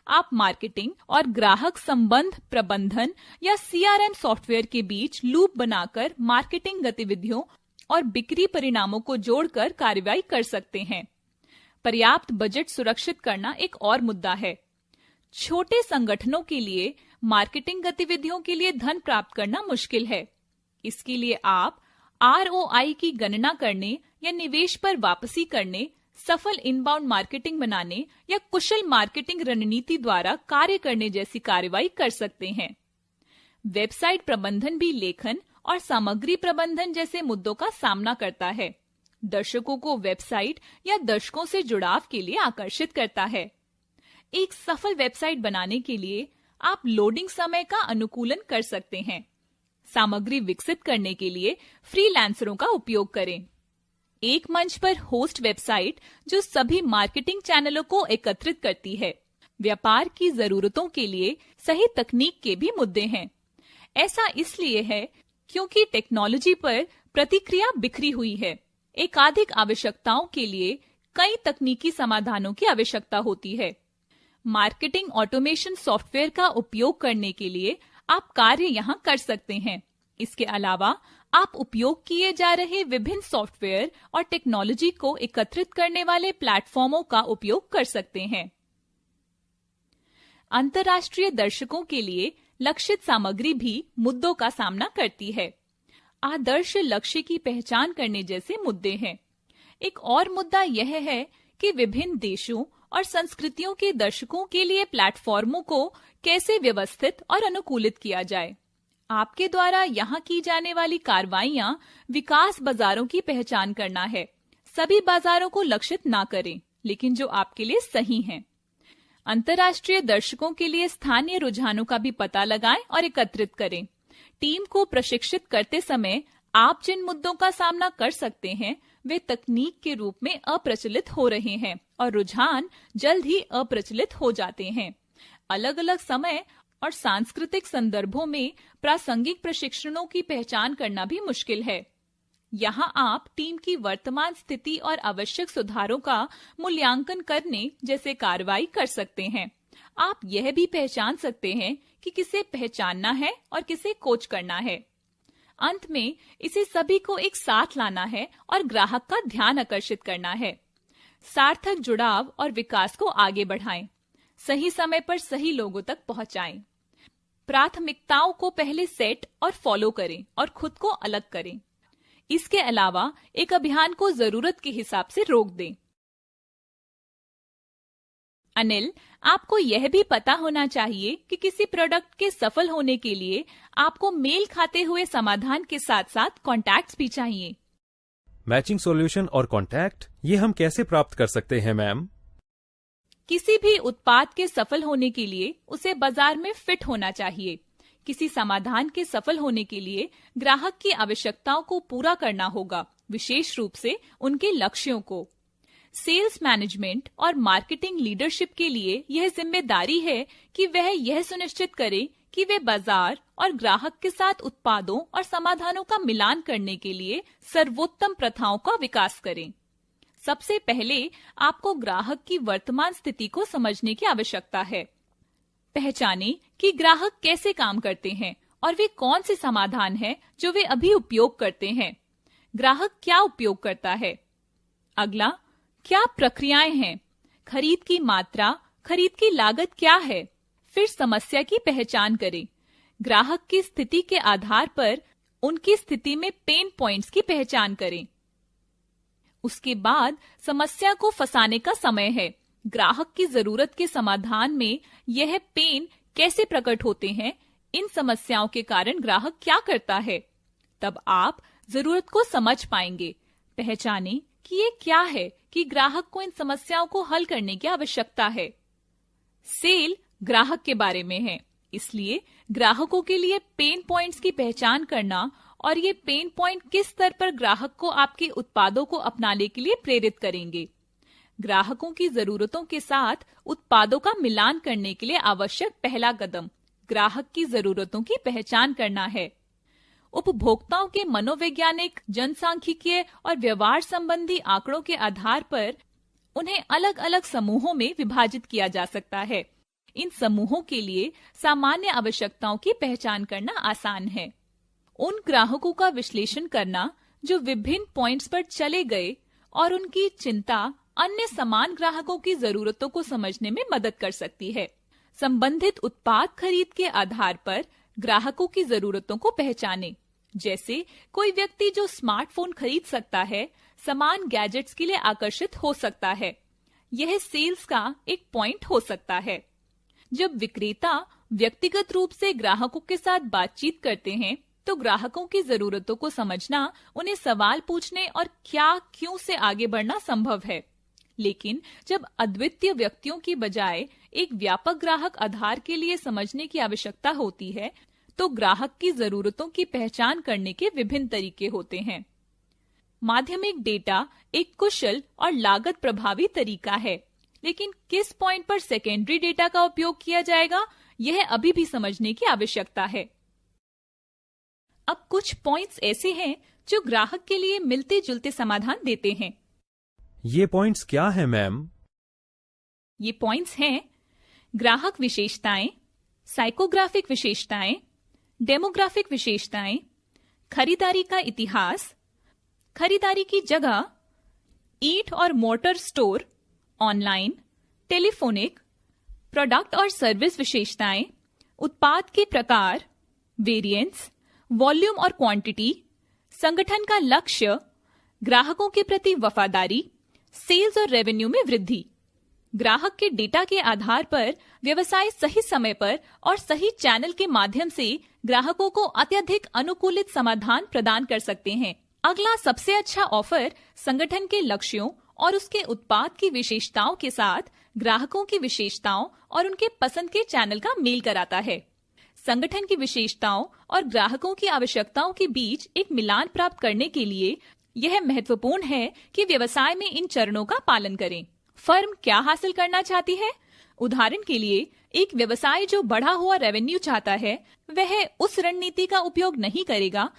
Speaker 1: आप मार्केटिंग और ग्राहक संबंध प्रबंधन या CRM सॉफ्टवेयर के बीच लूप बनाकर मार्केटिंग गतिविधियों और बिक्री परिणामों को जोड़कर कार्रवाई कर सकते हैं। पर्याप्त बजट सुरक्षित करना एक और मुद्दा है। छोटे संगठनों के लिए मार्केटिंग गतिविधियों के लिए धन प्राप्त करना मुश्किल है। इसके लिए आप ROI की गणना करने या निवेश पर वापसी करने, सफल इनबाउंड मार्केटिंग बनाने या कुशल मार्केटिंग रणनीति द्वारा कार्य करने जैसी कार्रवाई कर सकते हैं। वेबसाइट प्रबंधन भी लेखन और सामग्री प्रबंधन जैसे मुद्दों का सामना करता है। दर्शकों को वेबसाइट या दर्शकों से जुड़ाव के लिए आकर्षित करता है। एक सफल वेबसाइट बनाने के लिए आप लोडिंग समय का अनुकूलन कर सकते हैं। सामग्री विकसित करने के लिए फ्रीलांसरों का उपयोग करें। एक मंच पर होस्ट वेबसाइट जो सभी मार्केटिंग चैनलों को एकत्रित करती है। व्यापार की जरूरतों के लिए सही तकनीक के भी मुद्दे हैं। ऐसा इसलिए है क्योंकि टेक्नोलॉजी पर प्रतिक्रिया बिखरी हुई है। एकाधिक आवश्यकताओं के लिए कई तकनीकी समाधानों की आवश्यकता होती है। मार्केटिंग ऑटोमेशन सॉफ्टवेयर का उपयोग करने के लिए आप कार्य यहाँ कर सकते हैं। इसके अलावा आप उपयोग किए जा रहे विभिन्न सॉफ्टवेयर और टेक्नोलॉजी को एकत्रित करने वाले प्लेटफॉर्मों का उपयोग कर सकते हैं। अंतर्राष्ट्रीय दर्शकों के लिए लक्षित सामग्री भी मुद्दों का सामना करती है। आदर्श लक्ष्य की पहचान करने जैसे मुद्दे हैं। एक और मुद्दा यह है कि विभिन्न देशों और संस्कृतियों के दर्शकों के लिए प्लेटफॉर्मों को कैसे व्यवस्थित और अनुकूलित किया जाए। आपके द्वारा यहाँ की जाने वाली कार्रवाइयां विकास बाजारों की पहचान करना है। सभी बाजारों को लक्षित ना करें, लेकिन जो आपके लिए सही हैं। अंतर्राष्ट्रीय दर्शकों के लिए स्थानीय रुझानों का भी पता लगाएं और एकत्रित करें। टीम को प्रशिक्षित करते समय आप जिन मुद्दों का सामना कर सकते हैं वे तकनीक के रूप में अप्रचलित हो रहे हैं और रुझान जल्द ही अप्रचलित हो जाते हैं। अलग अलग समय और सांस्कृतिक संदर्भों में प्रासंगिक प्रशिक्षणों की पहचान करना भी मुश्किल है। यहाँ आप टीम की वर्तमान स्थिति और आवश्यक सुधारों का मूल्यांकन करने जैसे कार्रवाई कर सकते हैं। आप यह भी पहचान सकते हैं कि किसे पहचानना है और किसे कोच करना है। अंत में इसे सभी को एक साथ लाना है और ग्राहक का ध्यान आकर्षित करना है। सार्थक जुड़ाव और विकास को आगे बढ़ाएं। सही समय पर सही लोगों तक पहुंचाएं। प्राथमिकताओं को पहले सेट और फॉलो करें और खुद को अलग करें। इसके अलावा एक अभियान को जरूरत के हिसाब से रोक दें। अनिल, आपको यह भी पता होना चाहिए कि किसी प्रोडक्ट के सफल होने के लिए आपको मेल खाते हुए समाधान के साथ साथ कॉन्टैक्ट्स भी चाहिए।
Speaker 2: मैचिंग सॉल्यूशन और कॉन्टैक्ट ये हम कैसे प्राप्त कर सकते हैं मैम?
Speaker 1: किसी भी उत्पाद के सफल होने के लिए उसे बाजार में फिट होना चाहिए। किसी समाधान के सफल होने के लिए ग्राहक की आवश्यकताओं को पूरा करना होगा, विशेष रूप से उनके लक्ष्यों को। सेल्स मैनेजमेंट और मार्केटिंग लीडरशिप के लिए यह जिम्मेदारी है कि वह यह सुनिश्चित करे कि वे बाजार और ग्राहक के साथ उत्पादों और समाधानों का मिलान करने के लिए सर्वोत्तम प्रथाओं का विकास करें। सबसे पहले आपको ग्राहक की वर्तमान स्थिति को समझने की आवश्यकता है। पहचानें कि ग्राहक कैसे काम करते हैं और वे कौन से समाधान हैं जो वे अभी उपयोग करते हैं। ग्राहक क्या उपयोग करता है? अगला, क्या प्रक्रियाएं हैं? खरीद की मात्रा, खरीद की लागत क्या है? फिर समस्या की पहचान करें। ग्राहक की स्थिति के आधार पर उनकी स्थिति में पेन पॉइंट्स की पहचान करें। उसके बाद समस्या को फंसाने का समय है। ग्राहक की जरूरत के समाधान में यह पेन कैसे प्रकट होते हैं, इन समस्याओं के कारण ग्राहक क्या करता है। तब आप जरूरत को समझ पाएंगे। पहचानें कि ये क्या है कि ग्राहक को इन समस्याओं को हल करने की आवश्यकता है। सेल ग्राहक के बारे में है, इसलिए ग्राहकों के लिए पेन पॉइंट्स की पहचान करना और ये पेन पॉइंट किस स्तर पर ग्राहक को आपके उत्पादों को अपनाने के लिए प्रेरित करेंगे। ग्राहकों की जरूरतों के साथ उत्पादों का मिलान करने के लिए आवश्यक पहला कदम ग्राहक की जरूरतों की पहचान करना है। उपभोक्ताओं के मनोवैज्ञानिक, जनसांख्यिकीय और व्यवहार संबंधी आंकड़ों के आधार पर उन्हें अलग अलग समूहों में विभाजित किया जा सकता है। इन समूहों के लिए सामान्य आवश्यकताओं की पहचान करना आसान है। उन ग्राहकों का विश्लेषण करना जो विभिन्न पॉइंट्स पर चले गए और उनकी चिंता अन्य समान ग्राहकों की जरूरतों को समझने में मदद कर सकती है। संबंधित उत्पाद खरीद के आधार पर ग्राहकों की जरूरतों को पहचानें। जैसे कोई व्यक्ति जो स्मार्टफोन खरीद सकता है, समान गैजेट्स के लिए आकर्षित हो सकता है। यह सेल्स का एक पॉइंट हो सकता है। जब विक्रेता व्यक्तिगत रूप से ग्राहकों के साथ बातचीत करते हैं, तो ग्राहकों की जरूरतों को समझना, उन्हें सवाल पूछने और क्या क्यों से आगे बढ़ना संभव है। लेकिन जब अद्वितीय व्यक्तियों की बजाय एक व्यापक ग्राहक आधार के लिए समझने की आवश्यकता होती है, तो ग्राहक की जरूरतों की पहचान करने के विभिन्न तरीके होते हैं। माध्यमिक डेटा एक कुशल और लागत प्रभावी तरीका है, लेकिन किस पॉइंट पर सेकेंडरी डेटा का उपयोग किया जाएगा, यह अभी भी समझने की आवश्यकता है। अब कुछ पॉइंट्स ऐसे हैं जो ग्राहक के लिए मिलते जुलते समाधान देते हैं।
Speaker 2: ये पॉइंट्स क्या है मैम?
Speaker 1: ये पॉइंट्स हैं ग्राहक विशेषताएं, साइकोग्राफिक विशेषताएं, डेमोग्राफिक विशेषताएं, खरीदारी का इतिहास, खरीदारी की जगह, ईट और mortar store, online, telephonic, product और सर्विस विशेषताएं, उत्पाद के प्रकार, वेरिएंस, वॉल्यूम और क्वांटिटी, संगठन का लक्ष्य, ग्राहकों के प्रति वफादारी, सेल्स और रेवेन्यू में वृद्धि। ग्राहक के डेटा के आधार पर व्यवसाय सही समय पर और सही चैनल के माध्यम से ग्राहकों को अत्यधिक अनुकूलित समाधान प्रदान कर सकते हैं। अगला सबसे अच्छा ऑफर संगठन के लक्ष्यों और उसके उत्पाद की विशेषताओं के साथ ग्राहकों की विशेषताओं और उनके पसंद के चैनल का मेल कराता है। संगठन की विशेषताओं और ग्राहकों की आवश्यकताओं के बीच एक मिलान प्राप्त करने के लिए यह महत्वपूर्ण है कि व्यवसाय में इन चरणों का पालन करें। फर्म क्या हासिल करना चाहती है? उदाहरण के लिए, एक व्यवसाय जो बढ़ा हुआ रेवेन्यू चाहता है, वह उस रणनीति का उपयोग नहीं करेगा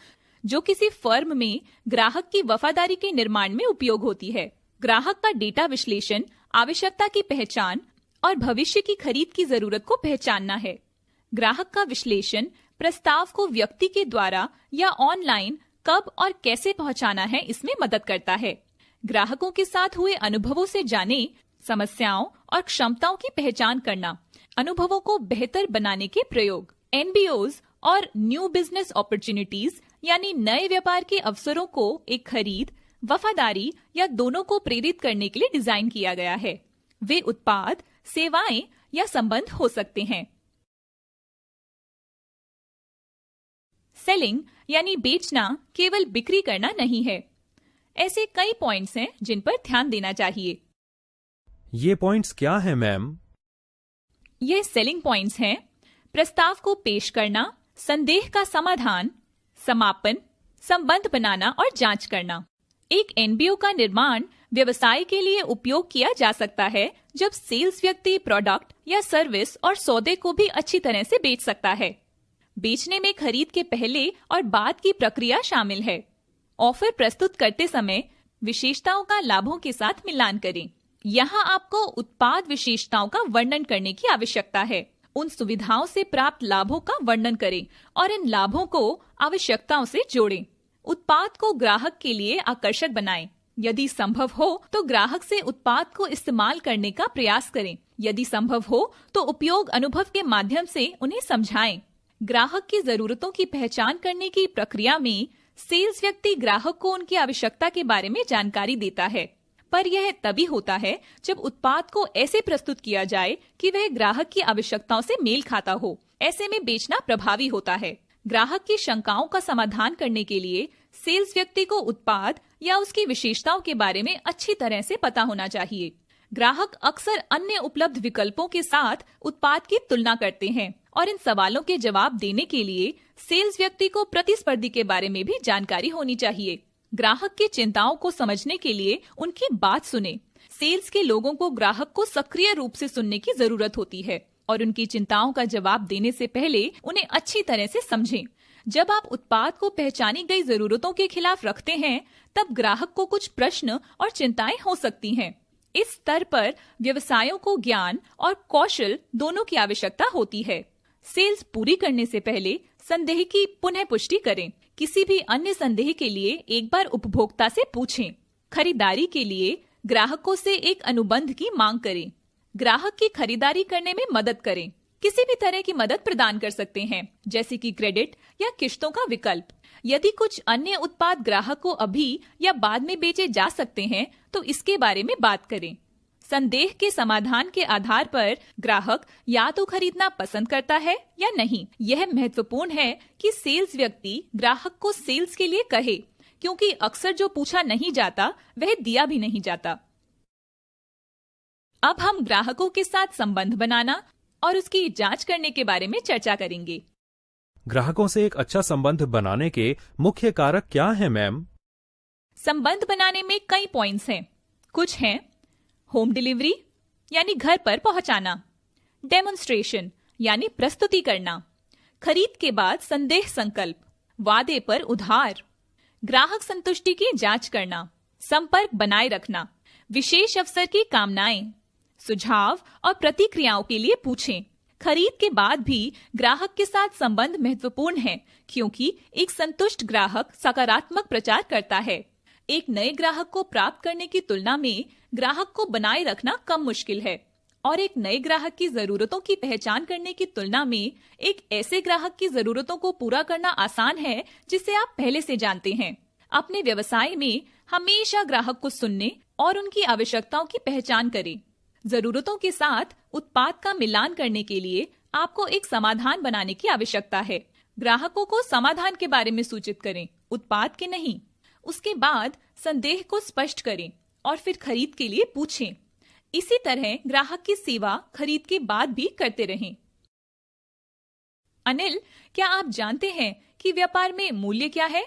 Speaker 1: जो किसी फर्म में ग्राहक की वफादारी के निर्माण में उपयोग होती है। ग्राहक का डेटा विश्लेषण आवश्यकता की पहचान और भविष्य की खरीद की जरूरत को पहचानना है। ग्राहक का विश्लेषण प्रस्ताव को व्यक्ति के द्वारा या ऑनलाइन कब और कैसे पहुंचाना है, इसमें मदद करता है। ग्राहकों के साथ हुए अनुभवों से जाने, समस्याओं और क्षमताओं की पहचान करना, अनुभवों को बेहतर बनाने के प्रयोग। एनबीओज और न्यू बिजनेस अपॉर्चुनिटीज यानी नए व्यापार के अवसरों को एक खरीद, वफादारी या दोनों को प्रेरित करने के लिए डिजाइन किया गया है। वे उत्पाद, सेवाएं या संबंध हो सकते हैं। सेलिंग यानी बेचना केवल बिक्री करना नहीं है। ऐसे कई पॉइंट्स हैं जिन पर ध्यान देना चाहिए।
Speaker 2: ये पॉइंट्स क्या है मैम?
Speaker 1: ये सेलिंग पॉइंट्स हैं: प्रस्ताव को पेश करना, संदेह का समाधान, समापन, संबंध बनाना और जांच करना। एक एनबीओ का निर्माण व्यवसाय के लिए उपयोग किया जा सकता है जब सेल्स व्यक्ति प्रोडक्ट या सर्विस और सौदे को भी अच्छी तरह से बेच सकता है। बेचने में खरीद के पहले और बाद की प्रक्रिया शामिल है। ऑफर प्रस्तुत करते समय विशेषताओं का लाभों के साथ मिलान करें। यहाँ आपको उत्पाद विशेषताओं का वर्णन करने की आवश्यकता है। उन सुविधाओं से प्राप्त लाभों का वर्णन करें और इन लाभों को आवश्यकताओं से जोड़ें। उत्पाद को ग्राहक के लिए आकर्षक बनाएं। यदि संभव हो तो ग्राहक से उत्पाद को इस्तेमाल करने का प्रयास करें। यदि संभव हो तो उपयोग अनुभव के माध्यम से उन्हें समझाएं। ग्राहक की जरूरतों की पहचान करने की प्रक्रिया में सेल्स व्यक्ति ग्राहक को उनकी आवश्यकता के बारे में जानकारी देता है, पर यह तभी होता है जब उत्पाद को ऐसे प्रस्तुत किया जाए कि वह ग्राहक की आवश्यकताओं से मेल खाता हो। ऐसे में बेचना प्रभावी होता है। ग्राहक की शंकाओं का समाधान करने के लिए सेल्स व्यक्ति को उत्पाद या उसकी विशेषताओं के बारे में अच्छी तरह से पता होना चाहिए। ग्राहक अक्सर अन्य उपलब्ध विकल्पों के साथ उत्पाद की तुलना करते हैं और इन सवालों के जवाब देने के लिए सेल्स व्यक्ति को प्रतिस्पर्धी के बारे में भी जानकारी होनी चाहिए। ग्राहक की चिंताओं को समझने के लिए उनकी बात सुने। सेल्स के लोगों को ग्राहक को सक्रिय रूप से सुनने की जरूरत होती है और उनकी चिंताओं का जवाब देने से पहले उन्हें अच्छी तरह से समझें। जब आप उत्पाद को पहचानी गई जरूरतों के खिलाफ रखते हैं, तब ग्राहक को कुछ प्रश्न और चिंताएं हो सकती हैं। इस स्तर पर व्यवसायों को ज्ञान और कौशल दोनों की आवश्यकता होती है। सेल्स पूरी करने से पहले संदेह की पुनः पुष्टि करें। किसी भी अन्य संदेह के लिए एक बार उपभोक्ता से पूछें। खरीदारी के लिए ग्राहकों से एक अनुबंध की मांग करें। ग्राहक की खरीदारी करने में मदद करें। किसी भी तरह की मदद प्रदान कर सकते हैं, जैसे कि क्रेडिट या किश्तों का विकल्प। यदि कुछ अन्य उत्पाद ग्राहक को अभी या बाद में बेचे जा सकते हैं तो इसके बारे में बात करें। संदेह के समाधान के आधार पर ग्राहक या तो खरीदना पसंद करता है या नहीं। यह महत्वपूर्ण है कि सेल्स व्यक्ति ग्राहक को सेल्स के लिए कहे, क्योंकि अक्सर जो पूछा नहीं जाता वह दिया भी नहीं जाता। अब हम ग्राहकों के साथ संबंध बनाना और उसकी जांच करने के बारे में चर्चा करेंगे।
Speaker 2: ग्राहकों से एक अच्छा संबंध बनाने के मुख्य कारक क्या हैं, मैम?
Speaker 1: संबंध बनाने में कई पॉइंट्स हैं। कुछ हैं होम डिलीवरी यानी घर पर पहुंचाना, डेमोन्स्ट्रेशन यानी प्रस्तुति करना, खरीद के बाद संदेह संकल्प, वादे पर उधार, ग्राहक संतुष्टि की जांच करना, संपर्क बनाए रखना, विशेष अवसर की कामनाएं, सुझाव और प्रतिक्रियाओं के लिए पूछें। खरीद के बाद भी ग्राहक के साथ संबंध महत्वपूर्ण है, क्योंकि एक संतुष्ट ग्राहक सकारात्मक प्रचार करता है। एक नए ग्राहक को प्राप्त करने की तुलना में ग्राहक को बनाए रखना कम मुश्किल है, और एक नए ग्राहक की जरूरतों की पहचान करने की तुलना में एक ऐसे ग्राहक की जरूरतों को पूरा करना आसान है जिसे आप पहले से जानते हैं। अपने व्यवसाय में हमेशा ग्राहक को सुनने और उनकी आवश्यकताओं की पहचान करें। जरूरतों के साथ उत्पाद का मिलान करने के लिए आपको एक समाधान बनाने की आवश्यकता है। ग्राहकों को समाधान के बारे में सूचित करें, उत्पाद के नहीं। उसके बाद संदेह को स्पष्ट करें और फिर खरीद के लिए पूछें। इसी तरह ग्राहक की सेवा खरीद के बाद भी करते रहें। अनिल, क्या आप जानते हैं कि व्यापार में मूल्य क्या है?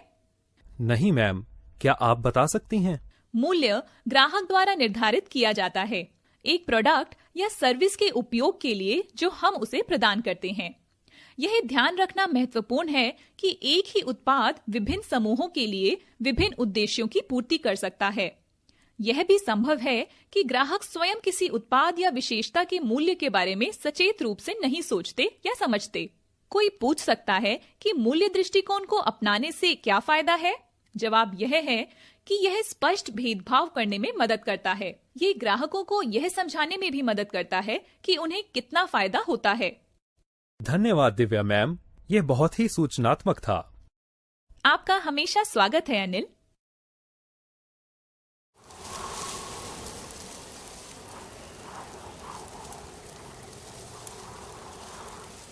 Speaker 2: नहीं मैम, क्या आप बता सकती हैं?
Speaker 1: मूल्य ग्राहक द्वारा निर्धारित किया जाता है, एक प्रोडक्ट या सर्विस के उपयोग के लिए जो हम उसे प्रदान करते हैं। यह ध्यान रखना महत्वपूर्ण है कि एक ही उत्पाद विभिन्न समूहों के लिए विभिन्न उद्देश्यों की पूर्ति कर सकता है। यह भी संभव है कि ग्राहक स्वयं किसी उत्पाद या विशेषता के मूल्य के बारे में सचेत रूप से नहीं सोचते या समझते। कोई पूछ सकता है कि मूल्य दृष्टिकोण को अपनाने से क्या फायदा है? जवाब यह है कि यह स्पष्ट भेदभाव करने में मदद करता है। ये ग्राहकों को यह समझाने में भी मदद करता है कि उन्हें कितना फायदा होता है।
Speaker 2: धन्यवाद दिव्या मैम, ये बहुत ही सूचनात्मक था।
Speaker 1: आपका हमेशा स्वागत है अनिल।